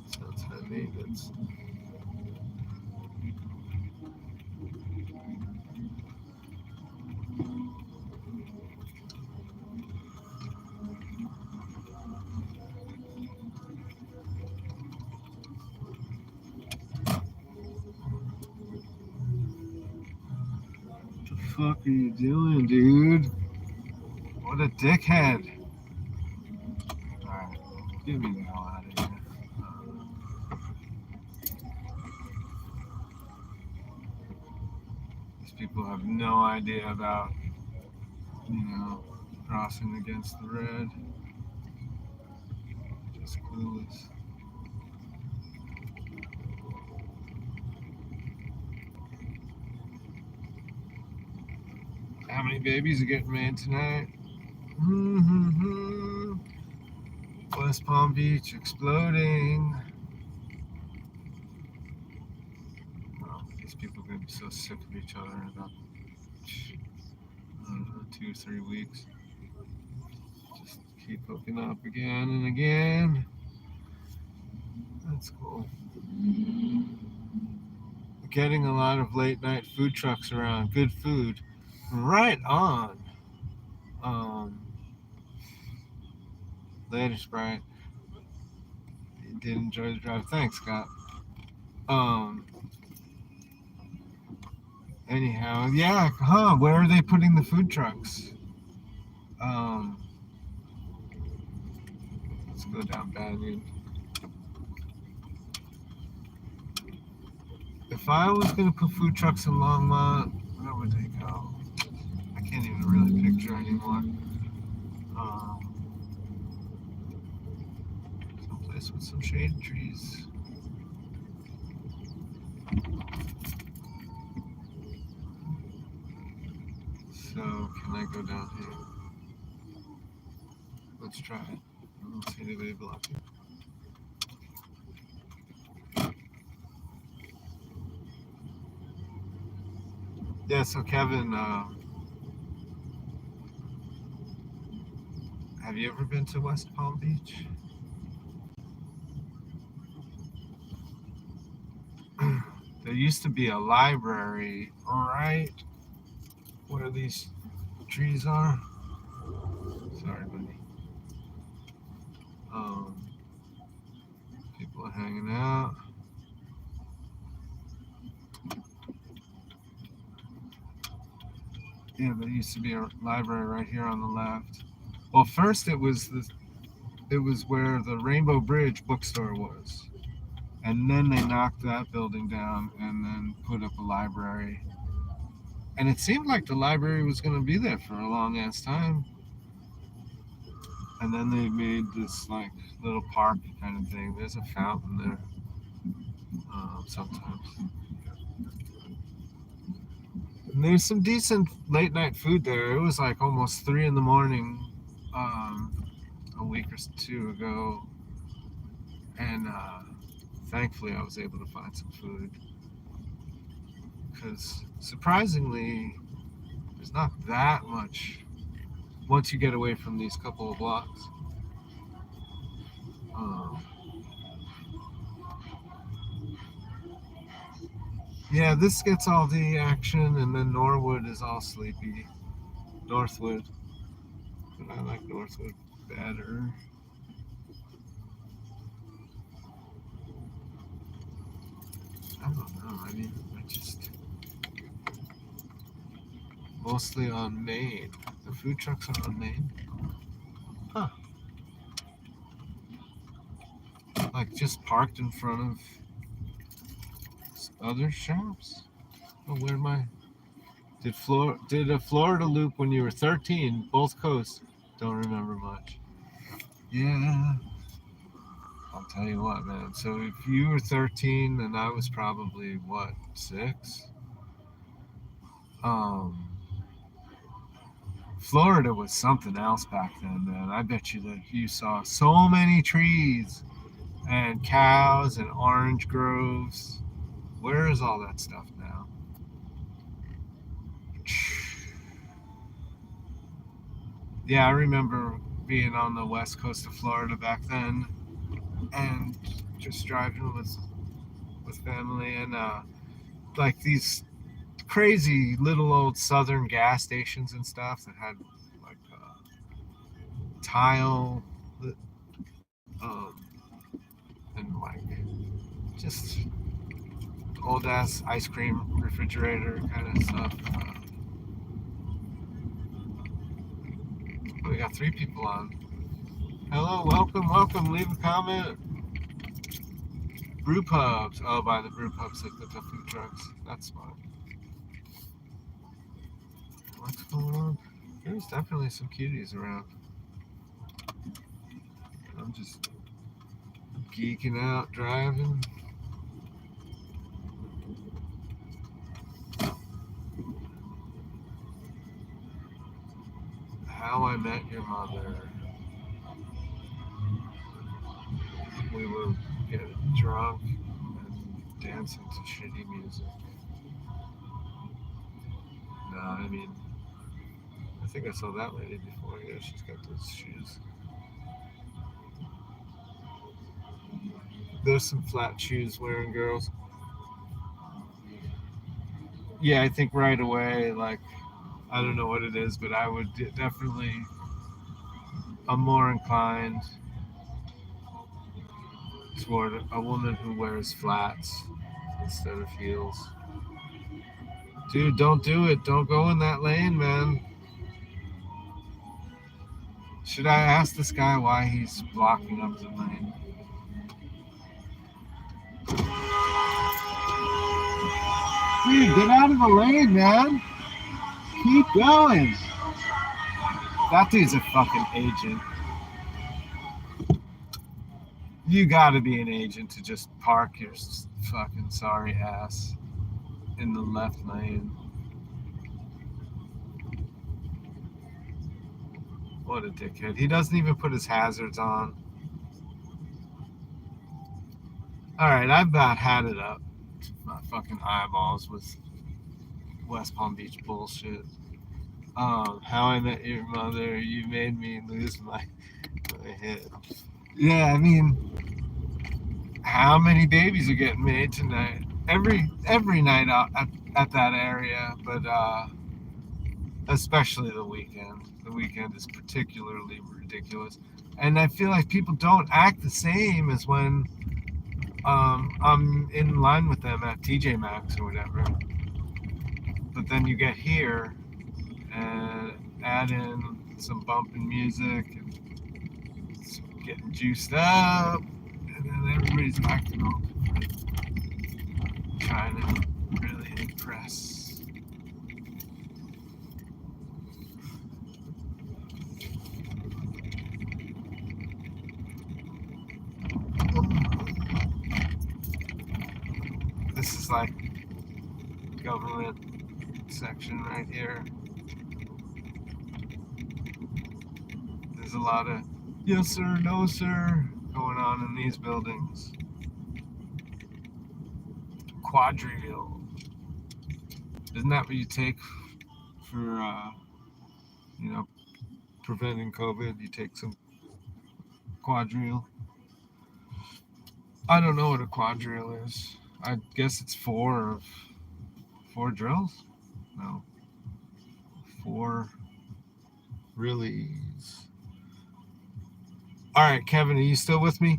Sounds high maintenance. What the fuck are you doing, dude? What a dickhead. Alright, get me the hell out of here. These people have no idea about, crossing against the red. Just clueless. How many babies are getting made tonight? Mm-hmm. West Palm Beach exploding. Oh, these people are going to be so sick of each other in about 2 or 3 weeks. Just keep hooking up again and again. That's cool. Getting a lot of late night food trucks around. Good food. Right on. Um, Later, Sprite. Did enjoy the drive. Thanks, Scott. Um, Anyhow, yeah, huh? Where are they putting the food trucks? Um, let's go down Banyan. If I was gonna put food trucks in Longmont, where would they go? I can't even really picture anymore. Um, Someplace with some shade trees. So can I go down here? Let's try it. I don't see anybody blocking. Yeah. So Kevin, have you ever been to West Palm Beach? There used to be a library right where these trees are. Sorry, buddy. Um, People are hanging out. Yeah, there used to be a library right here on the left. Well, first it was where the Rainbow Bridge bookstore was, and then they knocked that building down and then put up a library. And it seemed like the library was going to be there for a long ass time. And then they made this like little park kind of thing. There's a fountain there sometimes. And there's some decent late night food there. It was like almost 3 in the morning a week or two ago, and thankfully I was able to find some food because surprisingly, there's not that much once you get away from these couple of blocks. Um, yeah, this gets all the action, and then Norwood is all sleepy. Northwood, but I like Northwood better. I don't know. I mean, I just mostly on Main. The food trucks are on Main. Huh. Like just parked in front of other shops. Oh, where am I? Did a Florida loop when you were 13, both coasts. Don't remember much. Yeah, I'll tell you what, man. So if you were 13 and I was probably what, 6? Um, Florida was something else back then, man. I bet you that you saw so many trees and cows and orange groves. Where is all that stuff now? Yeah, I remember being on the west coast of Florida back then and just driving with family and like these crazy little old southern gas stations and stuff that had like tile um, and like just old ass ice cream refrigerator kind of stuff. We got 3 people on. Hello, welcome. Leave a comment. Brew pubs. Oh, by the brew pubs, like the food trucks. That's smart. What's going on? There's definitely some cuties around. I'm just geeking out driving. How I Met Your Mother. We were getting drunk and dancing to shitty music. No, I mean, I think I saw that lady before. Yeah, she's got those shoes. There's some flat shoes wearing girls. Yeah, I think right away, like, I don't know what it is, but I would definitely, I'm more inclined toward a woman who wears flats instead of heels. Dude, don't do it. Don't go in that lane, man. Should I ask this guy why he's blocking up the lane? Dude, get out of the lane, man. Keep going. That dude's a fucking agent. You gotta be an agent to just park your fucking sorry ass in the left lane. What a dickhead. He doesn't even put his hazards on. Alright, I've about had it up to my fucking eyeballs with West Palm Beach bullshit. How I Met Your Mother, you made me lose my head. Yeah, I mean, how many babies are getting made tonight? Every night out at that area, but especially the weekend. The weekend is particularly ridiculous, and I feel like people don't act the same as when I'm in line with them at TJ Maxx or whatever. But then you get here and add in some bumping music and getting juiced up, and then everybody's acting all different, trying to really impress. This is like government section right here. There's a lot of yes sir, no sir going on in these buildings. Quadrille. Isn't that what you take for, preventing COVID? You take some quadrille. I don't know what a quadrille is. I guess it's four drills. No, 4 reallys. All right, Kevin, are you still with me?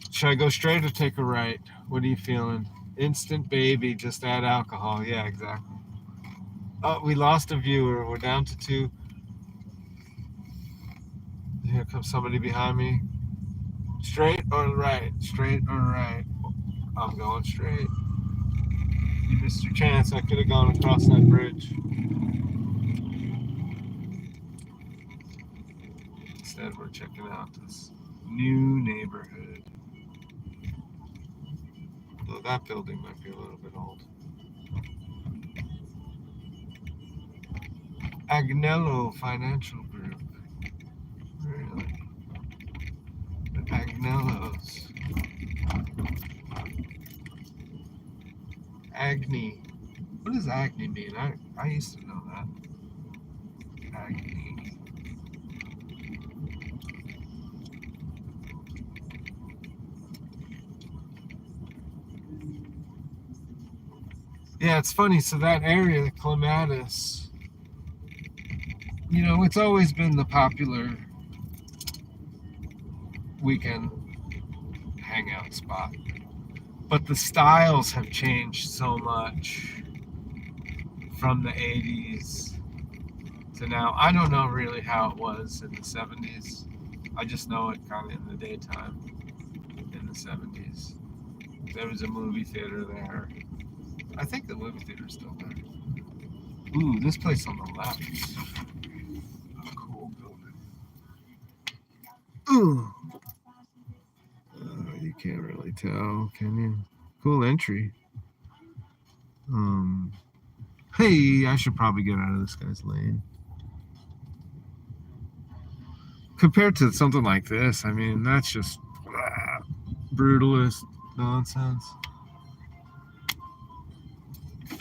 Should I go straight or take a right? What are you feeling? Instant baby, just add alcohol. Yeah, exactly. Oh, we lost a viewer. We're down to 2. Here comes somebody behind me. Straight or right? Straight or right? I'm going straight. You missed your chance. I could have gone across that bridge. Instead, we're checking out this new neighborhood. Though that building might be a little bit old. Agnello Financial Group. Really? The Agnellos. Agni. What does Agni mean? I used to know that. Agni. Yeah, it's funny. So that area, the Clematis, it's always been the popular weekend hangout spot. But the styles have changed so much from the 80s to now. I don't know really how it was in the 70s. I just know it kind of in the daytime in the 70s. There was a movie theater there. I think the movie theater is still there. Ooh, this place on the left. A cool building. Ooh. You can't really tell, can you? Cool entry. Hey, I should probably get out of this guy's lane. Compared to something like this, I mean, that's just brutalist nonsense.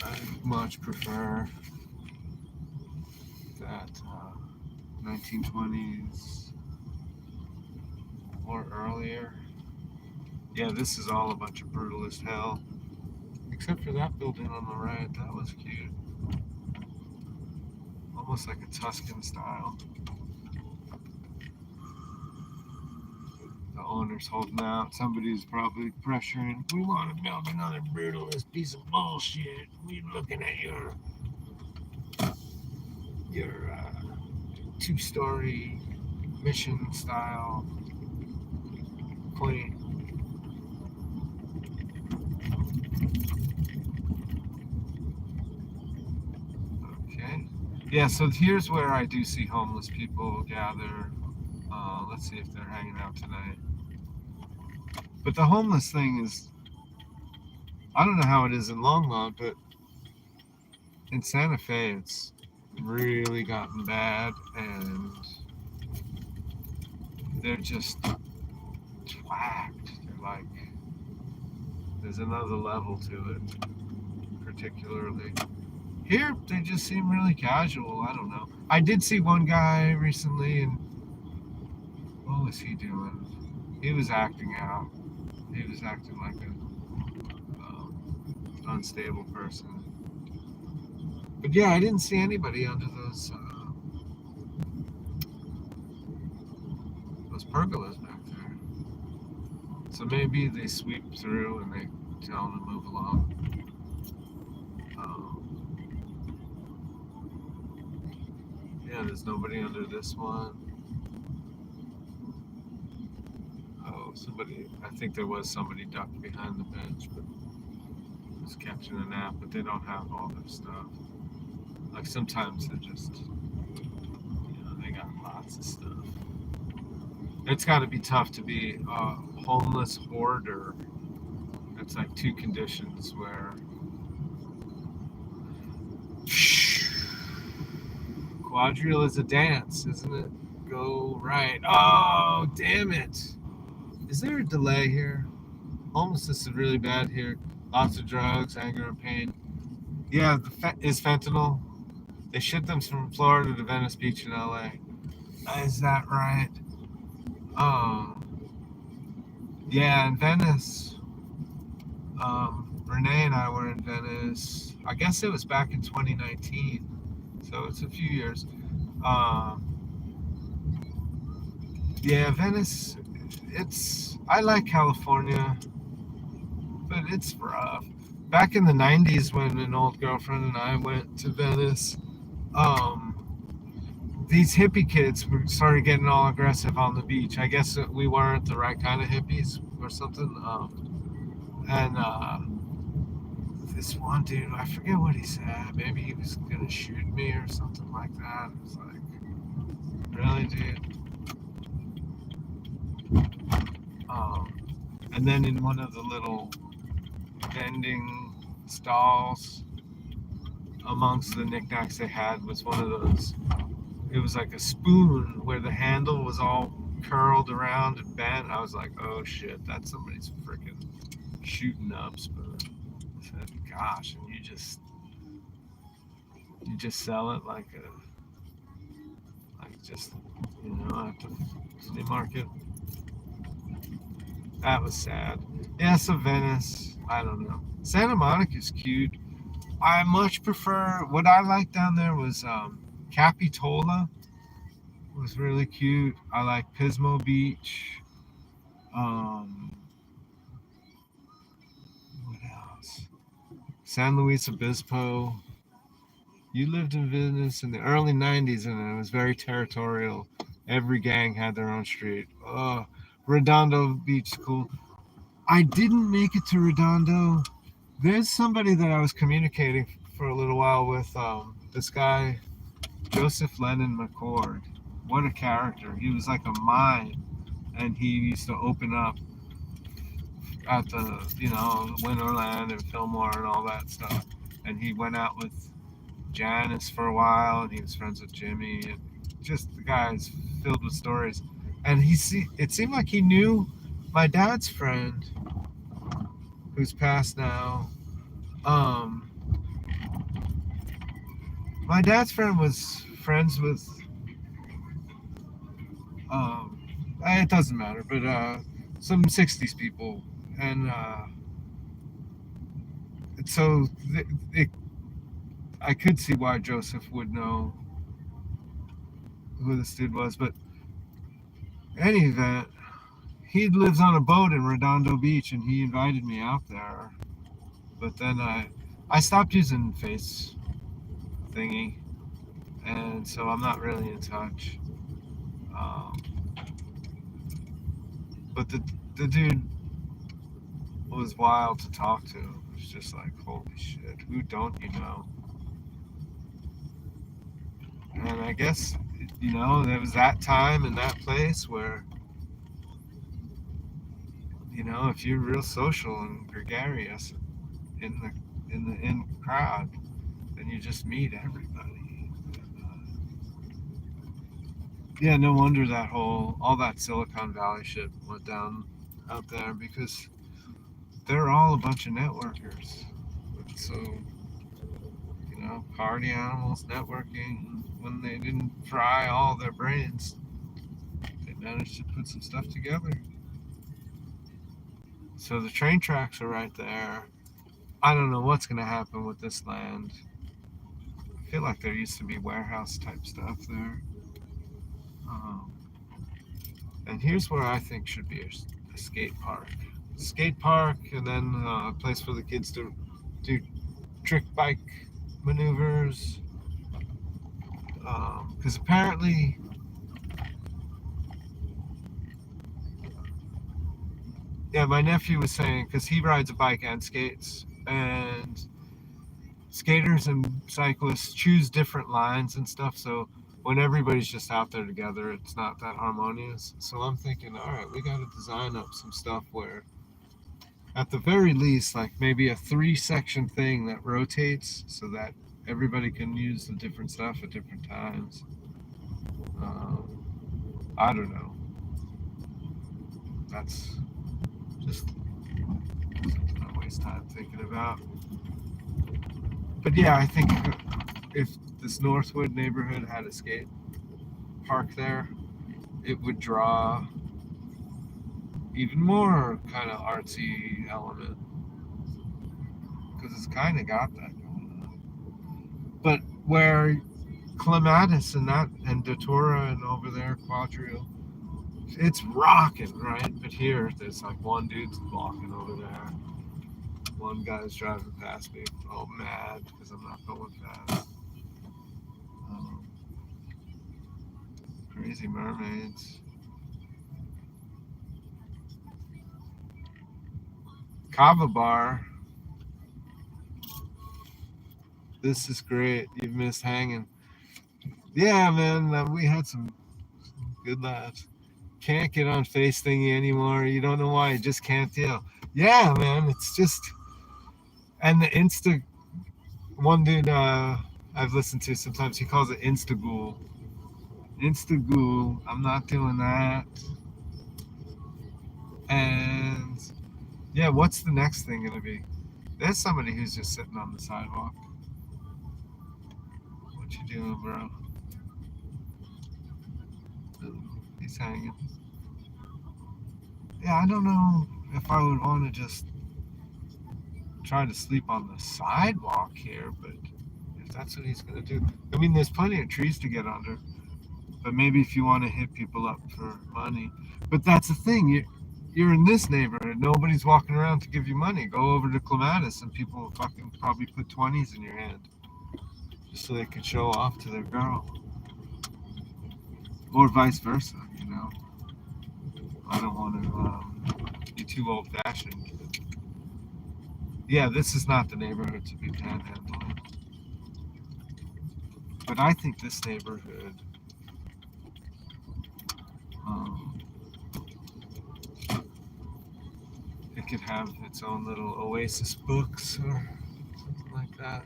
I much prefer that 1920s or earlier. Yeah, this is all a bunch of brutalist hell. Except for that building on the right, that was cute. Almost like a Tuscan style. The owner's holding out. Somebody's probably pressuring. We want to build another brutalist piece of bullshit. We're looking at your 2-story mission style quaint. Okay. Yeah, so here's where I do see homeless people gather. Let's see if they're hanging out tonight. But the homeless thing is, I don't know how it is in Longmont, but in Santa Fe, it's really gotten bad, and they're just twacked. They're like, there's another level to it, particularly. Here, they just seem really casual. I don't know. I did see one guy recently, and what was he doing? He was acting out. He was acting like an unstable person. But yeah, I didn't see anybody under those pergolas back there. So maybe they sweep through and they tell them to move along. Yeah, there's nobody under this one. Oh, I think there was somebody ducked behind the bench, but was catching a nap, but they don't have all their stuff. Like sometimes they're just, they got lots of stuff. It's got to be tough to be a homeless hoarder. It's like two conditions where quadrille is a dance, isn't it? Go right. Oh, damn it. Is there a delay here? Homelessness is really bad here. Lots of drugs, anger, and pain. Yeah, is fentanyl. They ship them from Florida to Venice Beach in LA. Is that right? Yeah, in Venice. Renee and I were in Venice. I guess it was back in 2019, so it's a few years. Yeah, Venice. I like California, but it's rough. Back in the 90s, when an old girlfriend and I went to Venice, these hippie kids started getting all aggressive on the beach. I guess we weren't the right kind of hippies or something. And this one dude, I forget what he said. Maybe he was gonna shoot me or something like that. It was like, really, dude? Um, and then in one of the little vending stalls, amongst the knickknacks they had was one of those. It was like a spoon where the handle was all curled around and bent. I was like, oh shit, that's somebody's freaking shooting up spoon. I said, gosh, and you just sell it like just at the flea market. That was sad. Yeah, so Venice, I don't know. Santa Monica's cute. I much prefer what I liked down there was Capitola was really cute. I like Pismo Beach. Um, what else? San Luis Obispo. You lived in Venice in the early '90s, and it was very territorial. Every gang had their own street. Redondo Beach School. I didn't make it to Redondo. There's somebody that I was communicating for a little while with. This guy, Joseph Lennon McCord. What a character. He was like a mime, and he used to open up at the, Winterland and Fillmore and all that stuff. And he went out with Janice for a while, and he was friends with Jimmy, and just the guy's filled with stories. And it seemed like he knew my dad's friend, who's passed now. Um, my dad's friend was friends with, um, it doesn't matter, but some '60s people, and so I could see why Joseph would know who this dude was, but in any event, he lives on a boat in Redondo Beach, and he invited me out there. But then I stopped using Face thingy, and so I'm not really in touch. Um, but the dude was wild to talk to. It was just like, holy shit, who don't you know? And I guess there was that time and that place where if you're real social and gregarious in the crowd, then you just meet everybody. Yeah, no wonder all that Silicon Valley shit went down out there, because they're all a bunch of networkers. So, party animals networking. When they didn't fry all their brains, they managed to put some stuff together. So the train tracks are right there. I don't know what's going to happen with this land. I feel like there used to be warehouse type stuff there. Um, and here's where I think should be a skate park. Skate park, and then a place for the kids to do trick bike maneuvers. Because apparently, yeah, my nephew was saying, because he rides a bike and skates, and skaters and cyclists choose different lines and stuff. So when everybody's just out there together, it's not that harmonious. So I'm thinking, all right, we got to design up some stuff where, at the very least, like maybe a 3-section thing that rotates so that everybody can use the different stuff at different times. I don't know. That's just something I waste time thinking about. But yeah, I think if this Northwood neighborhood had a skate park there, it would draw even more kind of artsy element, because it's kind of got that going on. But where Clematis and Datura and over there Quadrille, it's rocking, right? But here there's like one dude's walking over there. One guy's driving past me, all mad because I'm not going fast. Um, Crazy Mermaids. Kava Bar. This is great. You've missed hanging. Yeah, man. We had some good laughs. Can't get on Face Thingy anymore. You don't know why. You just can't deal. Yeah, man. It's just. And the Insta. One dude I've listened to sometimes, he calls it Instaghoul. Instaghoul. I'm not doing that. And yeah, what's the next thing going to be? There's somebody who's just sitting on the sidewalk. What you doing, bro? Ooh, he's hanging. Yeah, I don't know if I would want to just try to sleep on the sidewalk here, but if that's what he's going to do. I mean, there's plenty of trees to get under, but maybe if you want to hit people up for money. But that's the thing. You're in this neighborhood. Nobody's walking around to give you money. Go over to Clematis and people will fucking probably put 20s in your hand just so they could show off to their girl. Or vice versa, you know. I don't want to be too old fashioned. Yeah, this is not the neighborhood to be panhandling. But I think this neighborhood, um, it could have its own little Oasis books or something like that.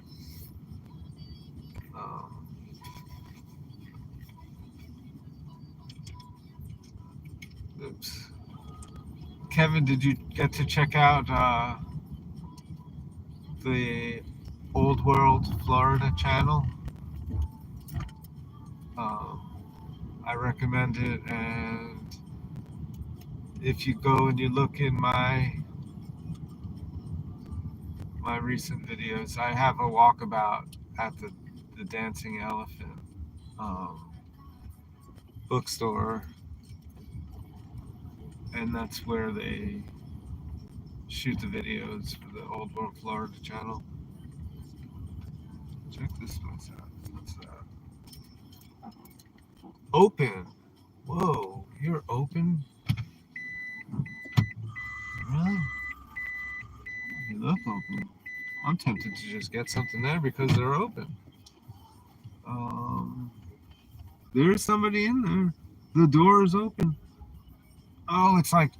Um, oops. Kevin, did you get to check out the Old World Florida channel? I recommend it, and if you go and you look in my recent videos, I have a walkabout at the Dancing Elephant um, bookstore, and that's where they shoot the videos for the Old World Florida channel. Check this place out. What's that? Open. Whoa, you're open? Really? You look open. I'm tempted to just get something there because they're open. Um, there's somebody in there. The door is open. Oh, it's like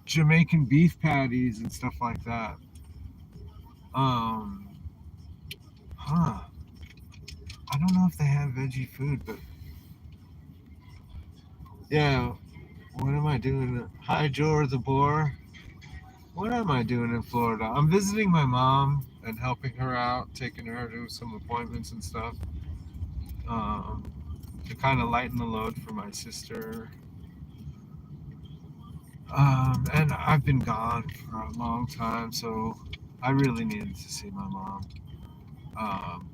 Jamaican beef patties and stuff like that. Um, huh. I don't know if they have veggie food, but yeah. What am I doing? Hi, Jor the Boar. What am I doing in Florida? I'm visiting my mom and helping her out, taking her to some appointments and stuff, um, to kind of lighten the load for my sister. And I've been gone for a long time, so I really needed to see my mom. Um,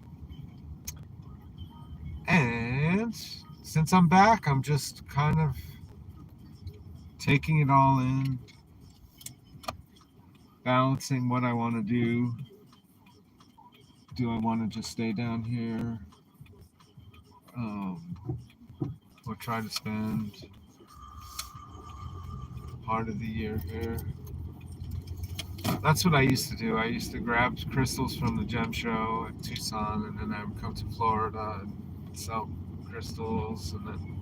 and since I'm back, I'm just kind of taking it all in, balancing what I want to do. Do I want to just stay down here? Or try to spend part of the year here? That's what I used to do. I used to grab crystals from the gem show at Tucson, and then I would come to Florida and sell crystals, and then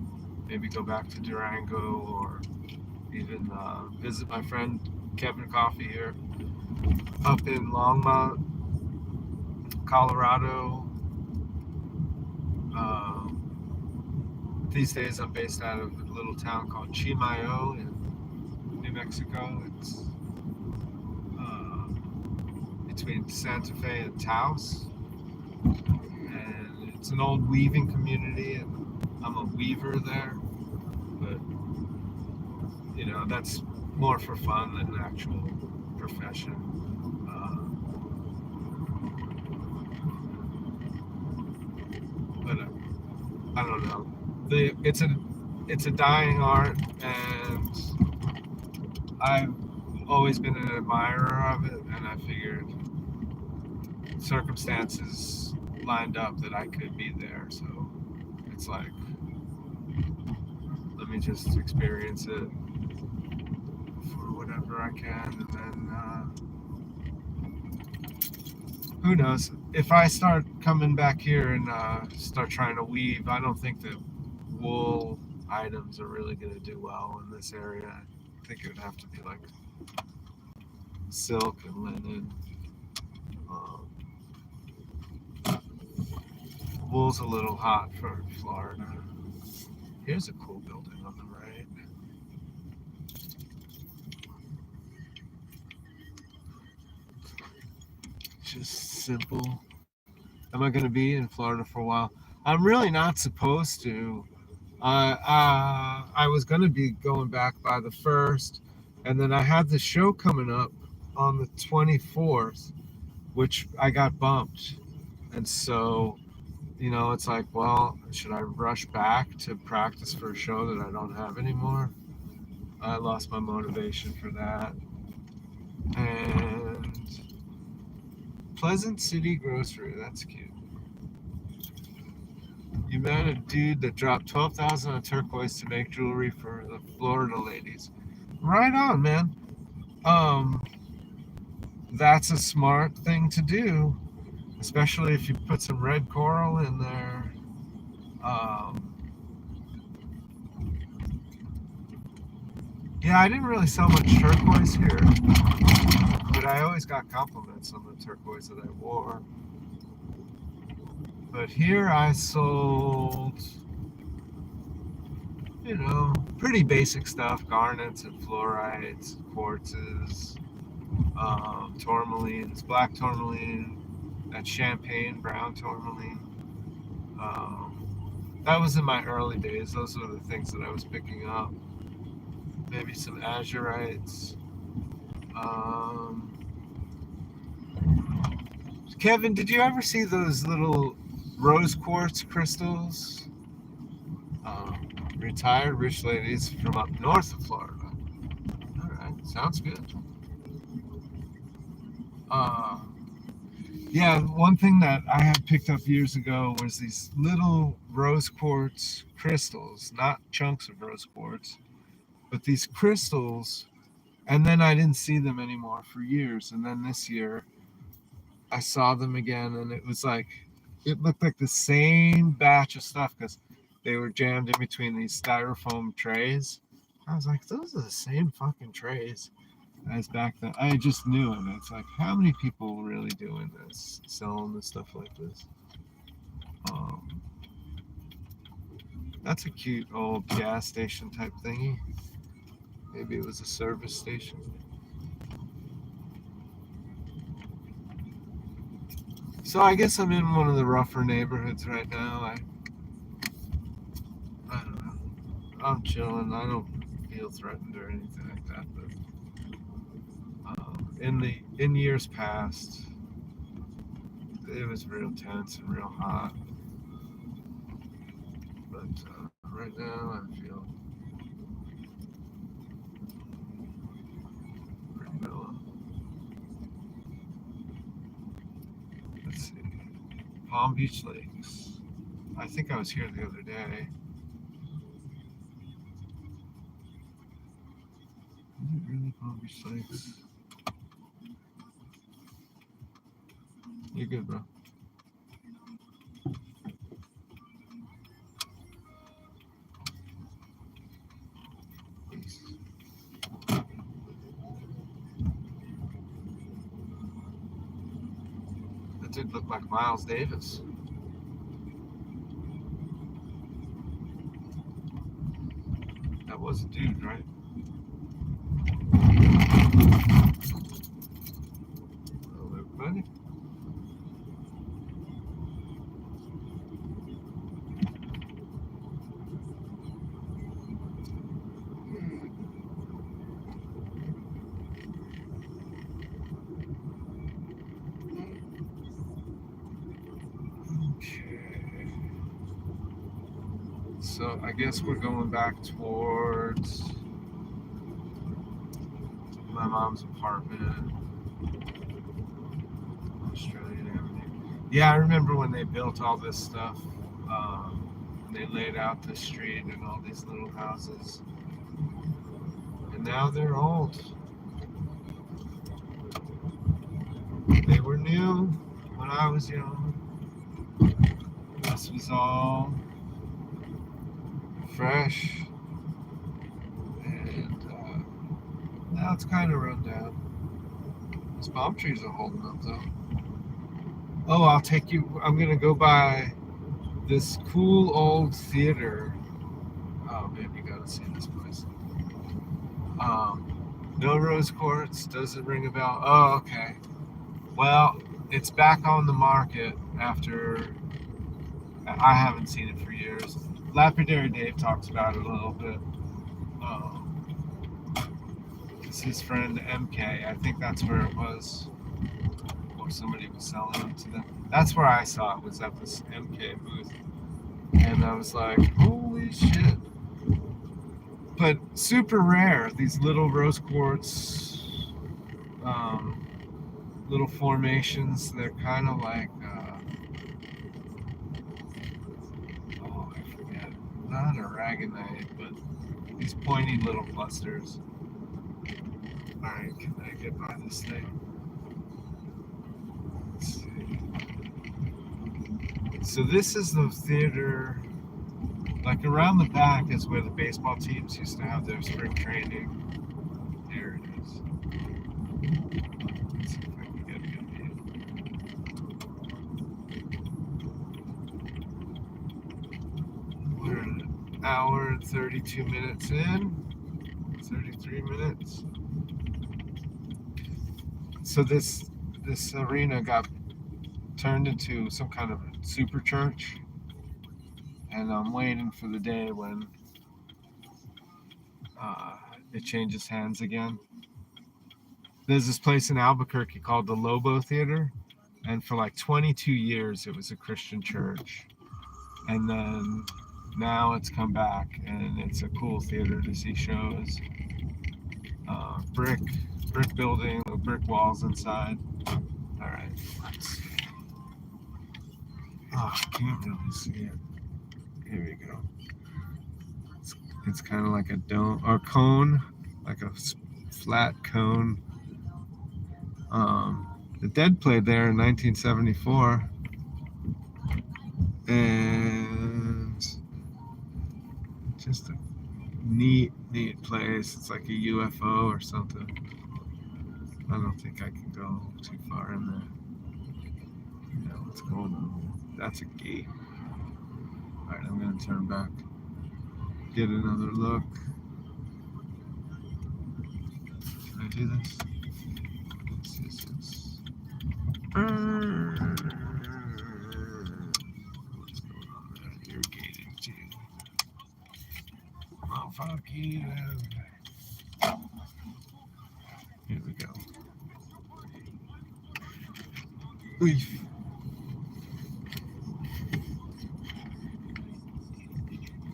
maybe go back to Durango, or even visit my friend Kevin Coffee here up in Longmont, Colorado. These days I'm based out of a little town called Chimayo in New Mexico. It's between Santa Fe and Taos. And it's an old weaving community, and I'm a weaver there. But, you know, that's more for fun than an actual profession. But I don't know. It's a dying art, and I've always been an admirer of it, and I figured circumstances lined up that I could be there. So it's like, let me just experience it for whatever I can, and then who knows? If I start coming back here and start trying to weave, I don't think that wool items are really going to do well in this area. I think it would have to be like silk and linen. Um, Wool's a little hot for Florida. Here's a cool building on the right. Just simple. Am I going to be in Florida for a while? I'm really not supposed to. I was going to be going back by the 1st, and then I had the show coming up on the 24th, which I got bumped. And so, it's like, well, should I rush back to practice for a show that I don't have anymore? I lost my motivation for that. And Pleasant City Grocery, that's cute. You met a dude that dropped 12,000 on turquoise to make jewelry for the Florida ladies. Right on, man. Um, that's a smart thing to do, especially if you put some red coral in there. Um, yeah, I didn't really sell much turquoise here, but I always got compliments on the turquoise that I wore. But here I sold, pretty basic stuff: garnets and fluorites, quartzes, tourmalines, black tourmaline, that champagne brown tourmaline. That was in my early days. Those were the things that I was picking up. Maybe some azurites. Um, Kevin, did you ever see those little rose quartz crystals? Retired rich ladies from up north of Florida. All right, sounds good. Uh, yeah, one thing that I had picked up years ago was these little rose quartz crystals, not chunks of rose quartz, but these crystals. And then I didn't see them anymore for years. And then this year I saw them again, and it was like, it looked like the same batch of stuff because they were jammed in between these styrofoam trays. I was like, those are the same fucking trays as back then. I just knew it. It's like, how many people really doing this, selling this stuff like this? Um, that's a cute old gas station type thingy. Maybe it was a service station. So I guess I'm in one of the rougher neighborhoods right now. I don't know. I'm chilling. I don't feel threatened or anything like that. But in years past, it was real tense and real hot. But right now, I feel pretty mellow. Let's see. Palm Beach Lakes. I think I was here the other day. Is it really Palm Beach Lakes? You're good, bro. Peace. That did look like Miles Davis. That was a dude, right? Hello, everybody. So I guess we're going back towards my mom's apartment, Australian Avenue. Yeah, I remember when they built all this stuff. They laid out the street and all these little houses, and now they're old. They were new, I was young. This was all fresh, and now it's kind of run down. These palm trees are holding up though. Oh, I'll take you. I'm gonna go by this cool old theater. Oh man, you gotta see this place. No rose quartz. Doesn't ring a bell. Oh, okay. Well, it's back on the market after I haven't seen it for years. Lapidary Dave talks about it a little bit. It's his friend MK. I think that's where it was, or somebody was selling it to them. That's where I saw it. Was at this MK booth, and I was like, "Holy shit!" But super rare. These little rose quartz, little formations. They're kind of like, oh, I forget. Not aragonite, but these pointy little clusters. All right, can I get by this thing? Let's see. So this is the theater. Like around the back is where the baseball teams used to have their spring training. There it is. Let's see if I can get a good view. We're an hour and 32 minutes in. 33 minutes. So this arena got turned into some kind of super church, and I'm waiting for the day when it changes hands again. There's this place in Albuquerque called the Lobo Theater, and for like 22 years it was a Christian church, and then now it's come back and it's a cool theater to see shows. Brick building with brick walls inside. All right, let's see. Oh, I can't really see it. Here we go. It's kind of like a dome or cone, like a flat cone. The Dead played there in 1974, and just a neat place. It's like a UFO or something. I don't think I can go too far in there. Yeah, what's going on? That's a gate. All right, I'm gonna turn back. Get another look. Can I do this? Yes. What's going on there? You're gated too. Oh, fuck you. Here we go. Oof.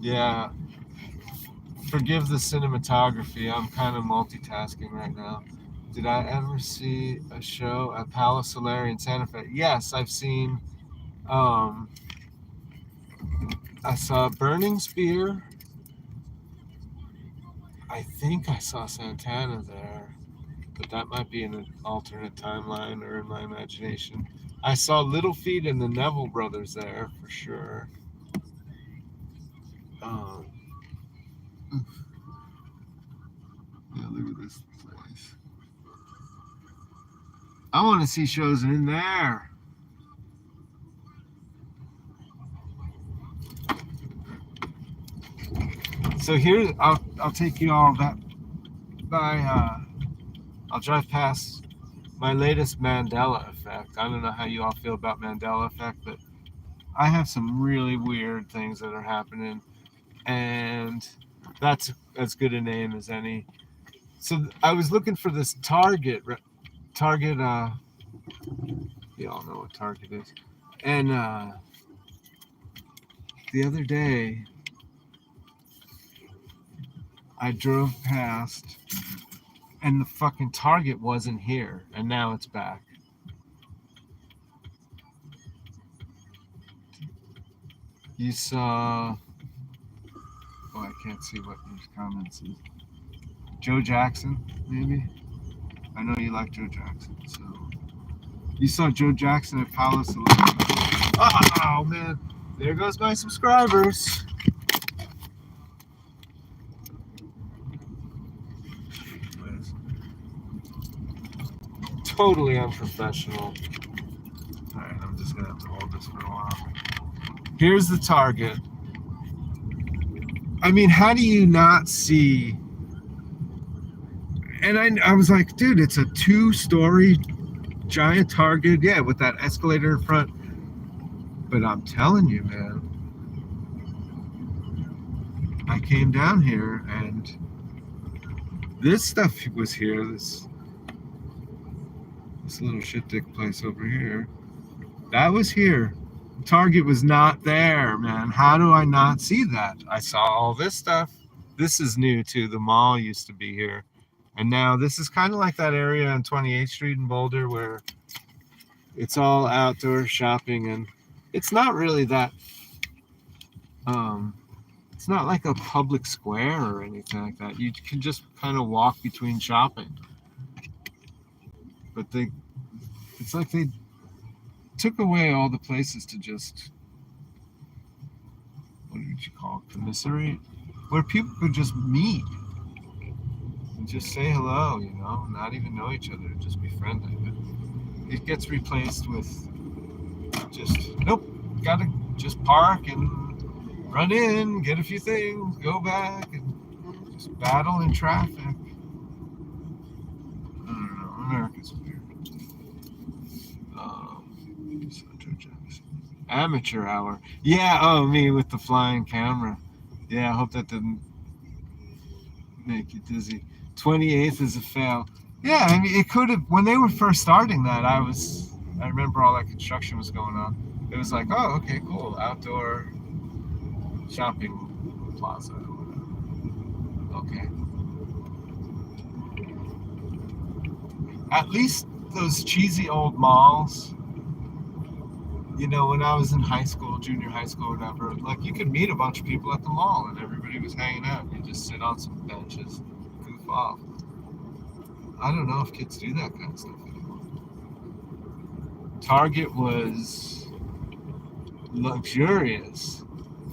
Yeah. Forgive the cinematography. I'm kind of multitasking right now. Did I ever see a show at Palace Solari in Santa Fe? Yes, I've seen. I saw Burning Spear. I think I saw Santana there, but that might be in an alternate timeline or in my imagination. I saw Little Feat and the Neville Brothers there for sure. Yeah, look at this place. I want to see shows in there. So here, I'll take you all that by. I'll drive past my latest Mandela effect. I don't know how you all feel about Mandela effect, but I have some really weird things that are happening, and that's as good a name as any. So I was looking for this Target. You all know what Target is, and the other day I drove past, and the fucking Target wasn't here, and now it's back. You saw. Oh, I can't see what these comments is. Joe Jackson, maybe? I know you like Joe Jackson, so. You saw Joe Jackson at Palace 11. Oh, man. There goes my subscribers. Totally unprofessional. Alright, I'm just going to have to hold this for a while. Here's the target. I mean, how do you not see? And I was like, dude, it's a 2-story giant target. Yeah, with that escalator in front. But I'm telling you, man, I came down here and this stuff was here. This little shit dick place over here. That was here. Target was not there, man. How do I not see that? I saw all this stuff. This is new too. The mall used to be here. And now this is kind of like that area on 28th Street in Boulder where it's all outdoor shopping, and it's not really that it's not like a public square or anything like that. You can just kind of walk between shopping. But it's like they took away all the places to just, what would you call it, commissary, where people could just meet and just say hello, not even know each other, just be friendly. But it gets replaced with just, nope, gotta just park and run in, get a few things, go back, and just battle in traffic. I don't know, America's weird. Amateur hour. Yeah, oh, me with the flying camera. Yeah, I hope that didn't make you dizzy. 28th is a fail. Yeah, I mean, it could have, when they were first starting that, I remember all that construction was going on. It was like, oh, okay, cool, outdoor shopping plaza or whatever. Okay. At least those cheesy old malls, when I was in high school, junior high school, whatever, like you could meet a bunch of people at the mall and everybody was hanging out. You just sit on some benches, goof off. I don't know if kids do that kind of stuff anymore. Target was luxurious.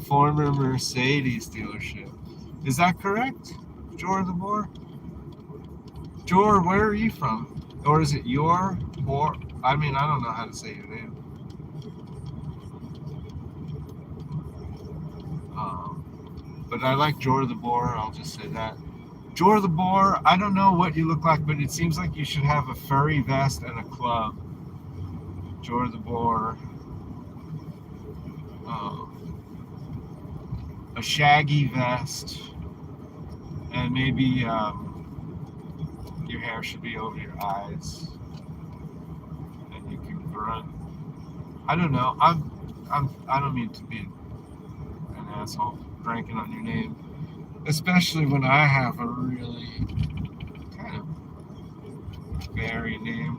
Former Mercedes dealership. Is that correct? Jor the Boar? Jor, where are you from? Or is it your Boar? I mean, I don't know how to say your name. But I like Jor the Boar, I'll just say that. Jor the Boar, I don't know what you look like, but it seems like you should have a furry vest and a club. Jor the Boar. A shaggy vest. And maybe your hair should be over your eyes. And you can run. I don't know. I don't mean to be an asshole ranking on your name, especially when I have a really kind of very name.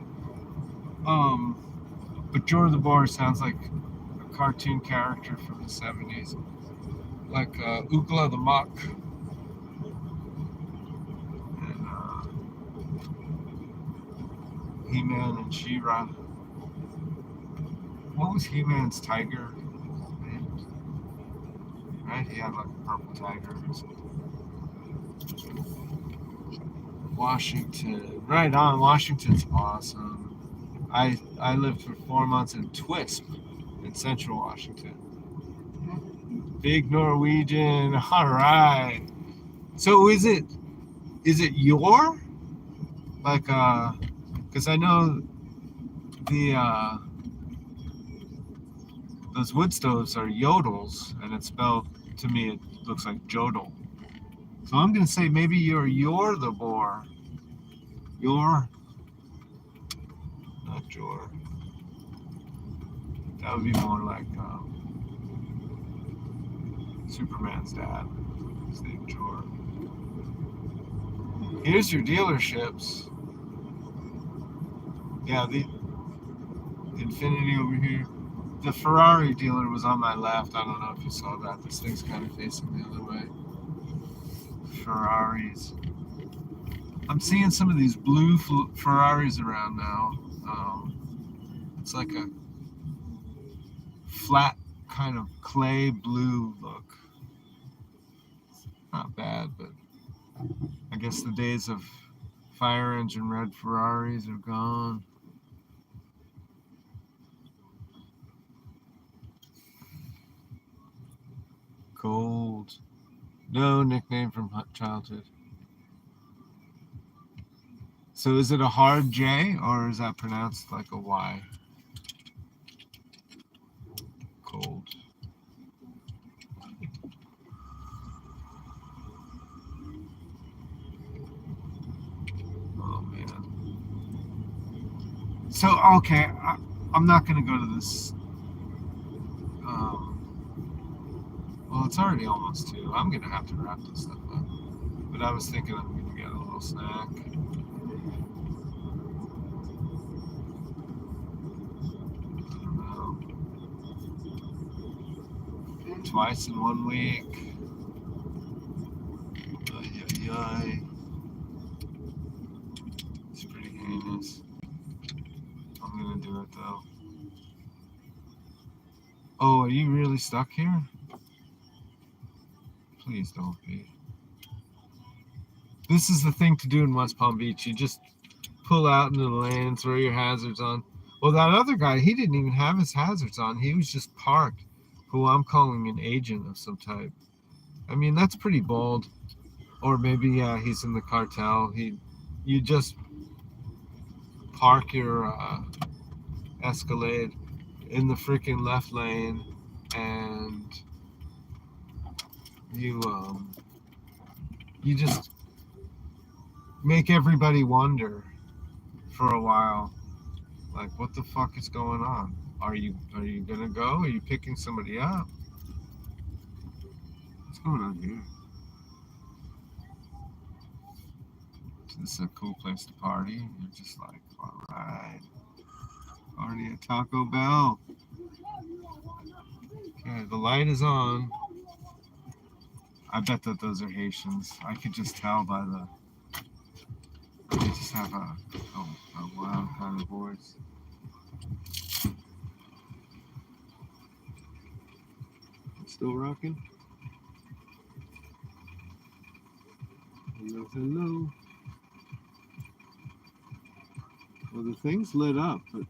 But Jor the Boar sounds like a cartoon character from the 70s, like Oogla the Muck, and He-Man and She-Ra. What was He-Man's tiger? Right? He had like a purple tiger or something. Washington. Right on. Washington's awesome. I lived for 4 months in Twisp in Central Washington. Big Norwegian. All right. So is it your, like, because I know the those wood stoves are yodels, and it's spelled, to me, it looks like jodel. So I'm going to say maybe you're the boar. Not Jor. That would be more like Superman's dad. His name Jor. Here's your dealerships. Yeah, the Infinity over here. The Ferrari dealer was on my left. I don't know if you saw that. This thing's kind of facing the other way. Ferraris. I'm seeing some of these blue Ferraris around now. It's like a flat kind of clay blue look. Not bad, but I guess the days of fire engine red Ferraris are gone. Gold. No nickname from childhood. So is it a hard J or is that pronounced like a Y? Gold. Oh man. So okay, I'm not gonna go to this. Well, it's already almost 2. I'm gonna have to wrap this stuff up. But I was thinking I'm gonna get a little snack. I don't know. Twice in 1 week. Ay, ay, ay. It's pretty heinous. I'm gonna do it though. Oh, are you really stuck here? Please don't be. This is the thing to do in West Palm Beach. You just pull out into the lane, throw your hazards on. Well, that other guy, he didn't even have his hazards on. He was just parked, who I'm calling an agent of some type. I mean, that's pretty bold. Or maybe, yeah, he's in the cartel. You just park your Escalade in the freaking left lane, and you just make everybody wonder for a while, like, what the fuck is going on? Are you gonna go? Are you picking somebody up? What's going on here? This is a cool place to party. You're just like, all right, party at Taco Bell. Okay, the light is on. I bet that those are Haitians. I could just tell by the. They just have a wild kind of voice. It's still rocking. Hello, hello. Well, the thing's lit up, but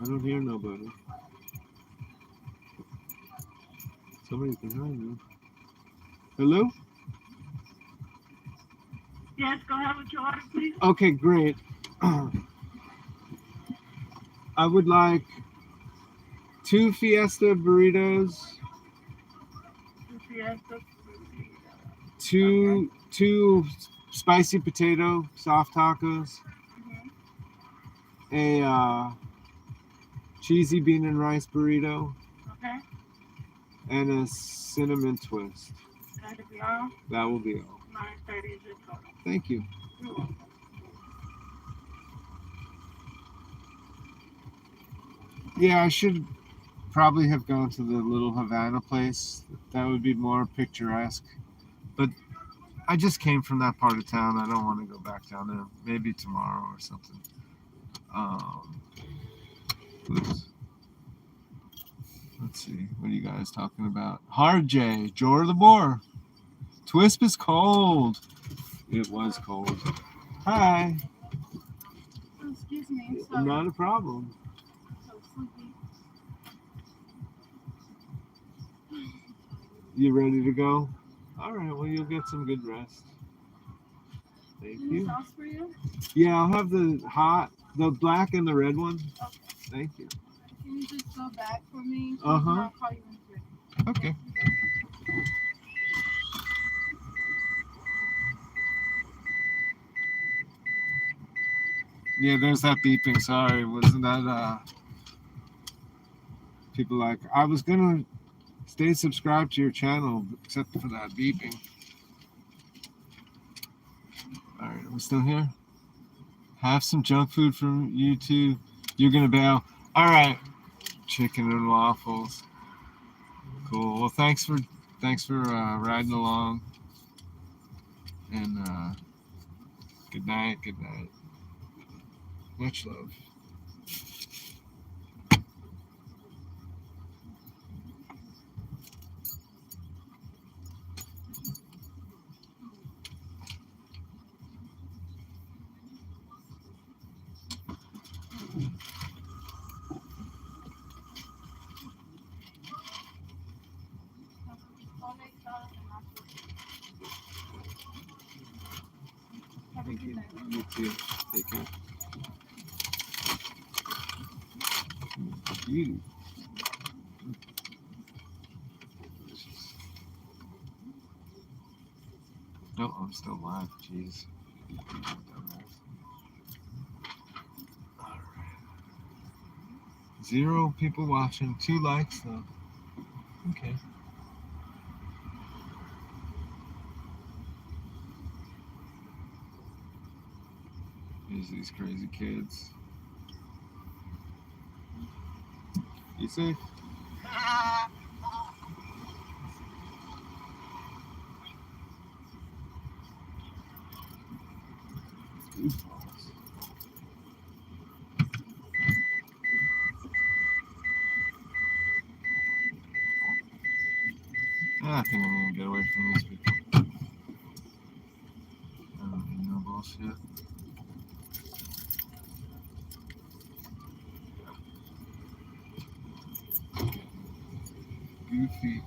I don't hear nobody. Somebody's behind me. Hello? Yes, go ahead with your order, please. Okay, great. I would like 2 Fiesta burritos, Fiesta. two spicy potato soft tacos, a cheesy bean and rice burrito, Okay. and a cinnamon twist. That'll be all. That will be all. 9:30 is your total. Thank you. You're welcome. Yeah, I should probably have gone to the Little Havana place. That would be more picturesque. But I just came from that part of town. I don't want to go back down there. Maybe tomorrow or something. Oops. Let's see. What are you guys talking about? Hard J. Jor the Boar. Twisp is cold. It was cold. Hi. Oh, excuse me. So, Not a problem. so sleepy. You ready to go? All right. Well, you'll get some good rest. Thank Any you. sauce for you? Yeah, I'll have the black and the red one. Okay. Thank you. Can you just go back for me? Please, Uh-huh. and I'll call you when it's ready. Okay. Yeah, there's that beeping. Sorry, wasn't that people like I was gonna stay subscribed to your channel except for that beeping. All right, are we still here? Have some junk food from you too. You're gonna bail. All right, chicken and waffles. Cool. Well, thanks for riding along. And good night. Good night. Much love. See you. Take care. You. No, I'm still live. Jeez. Alright. 0 people watching, 2 likes though. Okay. Here's these crazy kids. You safe? Goofballs. I think I'm gonna get away from these people. I don't need no bullshit. Goofy.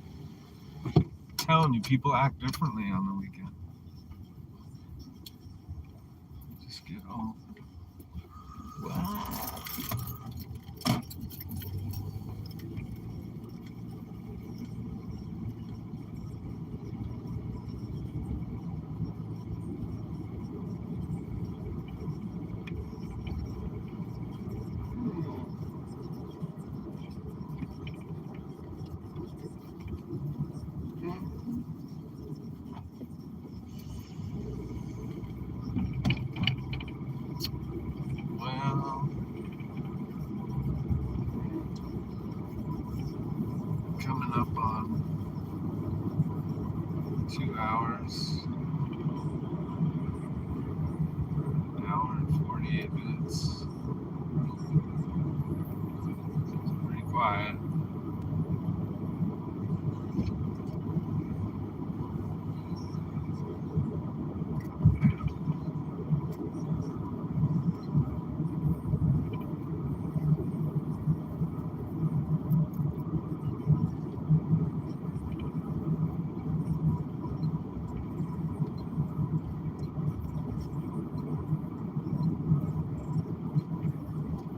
I'm telling you, people act differently on the weekend. Just get all. Wow. Well, coming up on 2 hours, an hour and 48 minutes. Pretty quiet.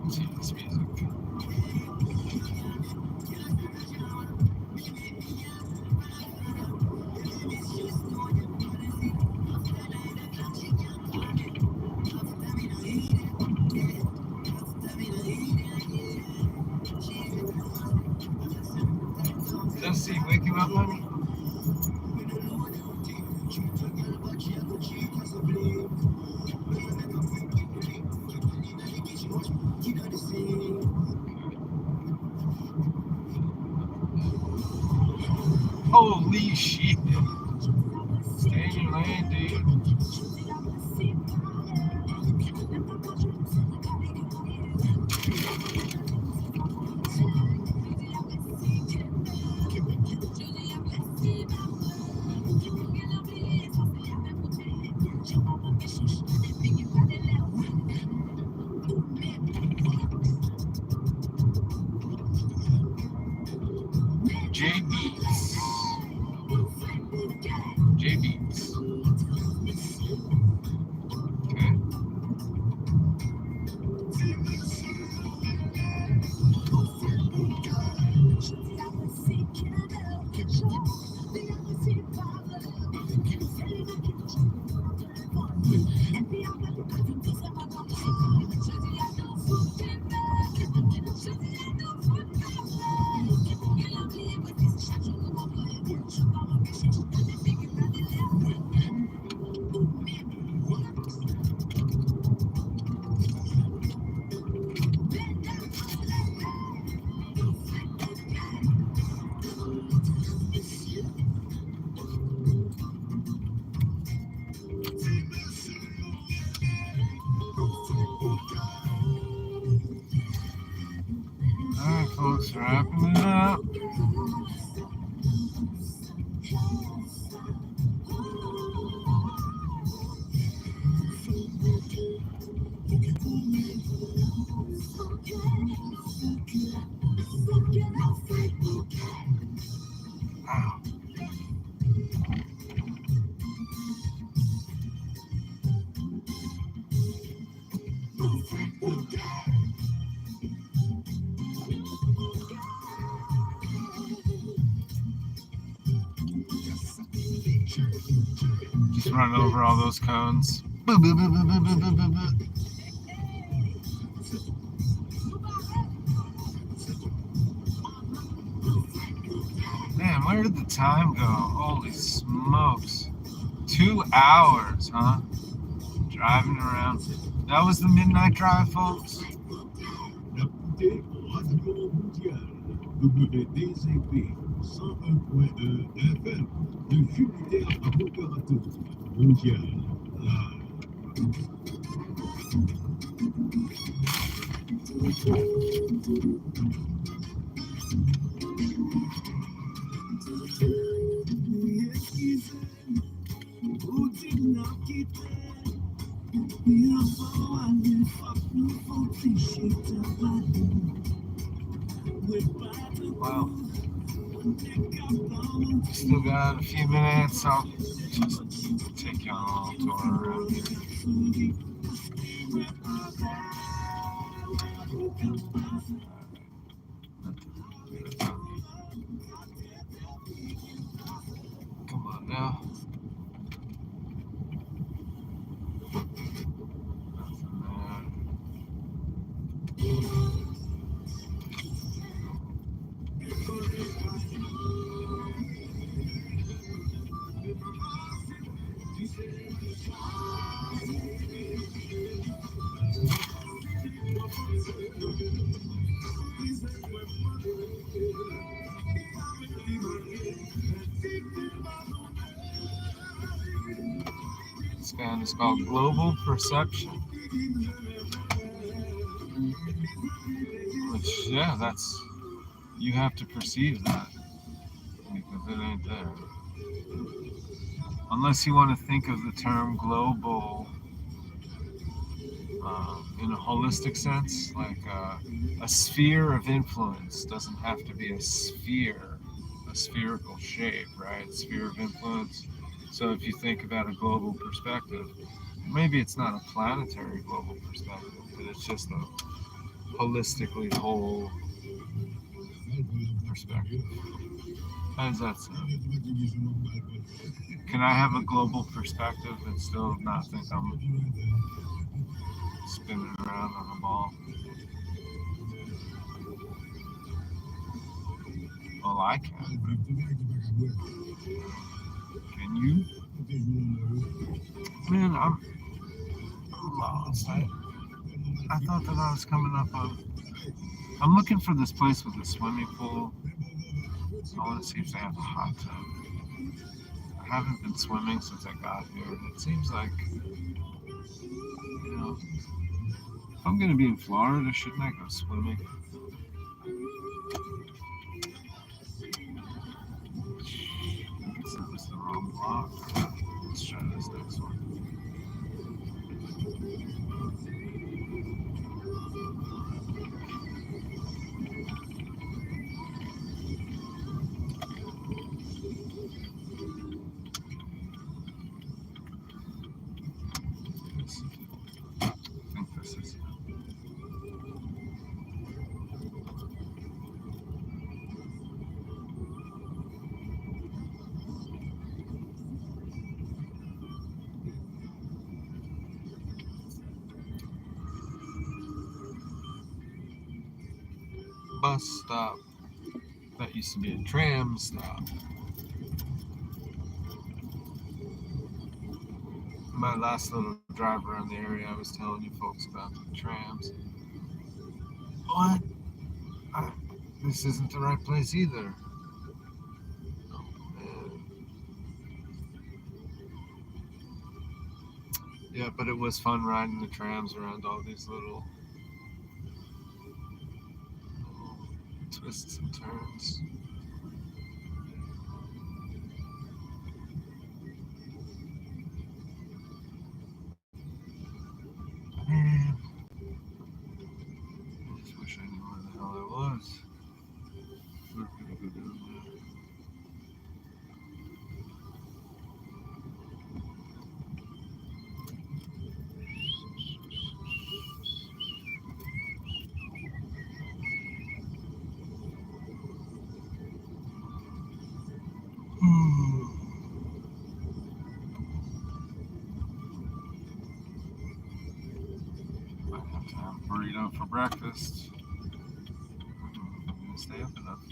Jeez, music. Dusty, waking up, honey? Holy shit. Stay in your lane, dude. J Beats. J Beats. Okay. Alright, folks, wrapping it up. Wow. Just run over all those cones. Boo, boo, boo, boo, boo, boo, boo, boo, boo. Man, where did the time go? Holy smokes. 2 hours, huh? Driving around. That was the midnight drive, folks. WDCP 101.1 FM de Jupiter à température mondiale. Wow. Still got a few minutes. I'll just take you on a little tour around here. Come on now. This band is called Global Perception. Which, yeah, that's, you have to perceive that because it ain't there. Unless you want to think of the term global in a holistic sense, like a sphere of influence doesn't have to be a sphere, a spherical shape, right? Sphere of influence. So if you think about a global perspective, maybe it's not a planetary global perspective, but it's just a holistically whole perspective. How does that sound? Can I have a global perspective and still not think I'm spinning around on a ball? Well, I can. Can you? Man, I'm lost. I thought that I was coming up on. I'm looking for this place with a swimming pool. I want to see if they have a hot tub. I haven't been swimming since I got here, and it seems like, you know, if I'm going to be in Florida, shouldn't I go swimming? I guess that was the wrong block. Let's try this next one. I think this is it. Bus stop. That used to be a tram stop. My last little drive around the area, I was telling you folks about the trams. What? This isn't the right place either. Oh, man. Yeah, but it was fun riding the trams around all these little twists and turns. Man, I just wish I knew where the hell I was. We're gonna go down there. Might have to have a burrito for breakfast. I'm gonna stay up enough.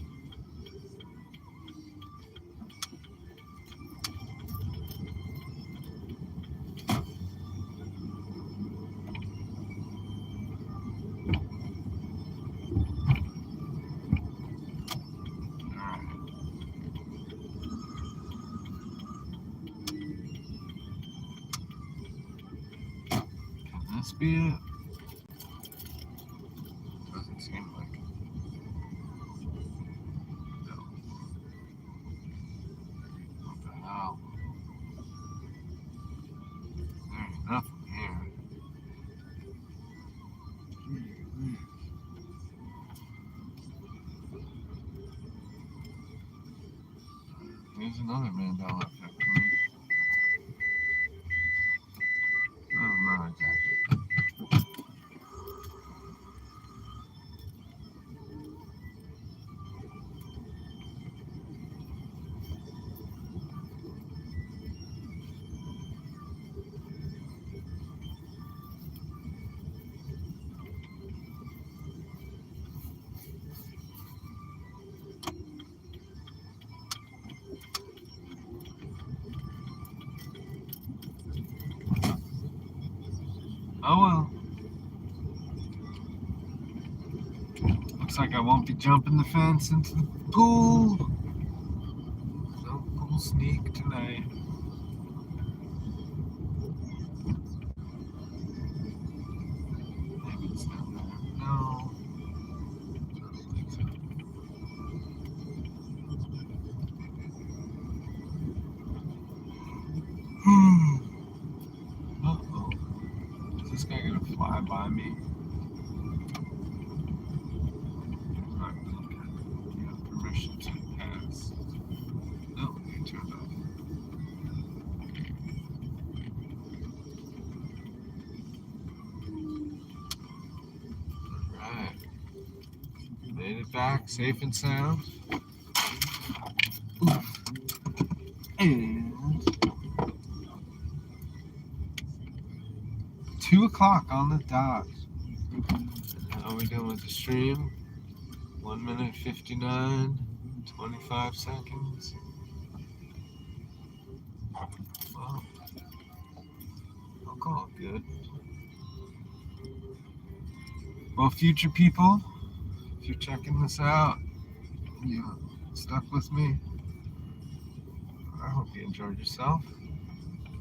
Alright. Can this be it? Doesn't seem like it. No. What the hell? There's nothing here. There's another Mandela effect for me. No, not exactly. Oh well. Looks like I won't be jumping the fence into the pool. No pool sneak tonight. Maybe it's not there. No. Doesn't think so. Uh-oh. Is this guy gonna fly by me? Alright, okay. You have permission to pass. No, you turned off. Alright. Made it back safe and sound. And 2 o'clock on the dot. How are we doing with the stream? 1 minute 59, 25 seconds. Well, I'll call it good. Well, future people, if you're checking this out, you stuck with me. I hope you enjoyed yourself.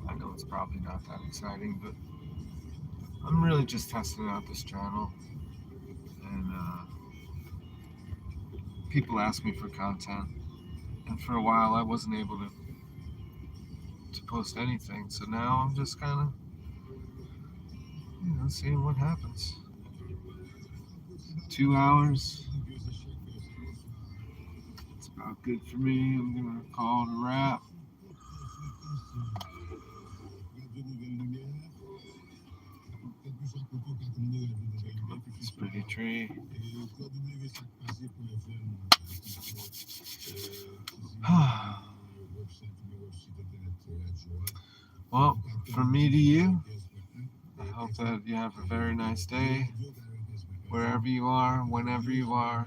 I know it's probably not that exciting, but I'm really just testing out this channel. And people ask me for content. And for a while, I wasn't able to post anything. So now I'm just kind of, seeing what happens. 2 hours. It's about good for me. I'm going to call it a wrap. Take a look at this pretty tree. Well, from me to you, I hope that you have a very nice day, wherever you are, whenever you are.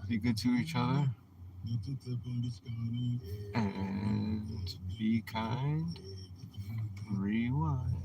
Be good to each other, and be kind. Rewind.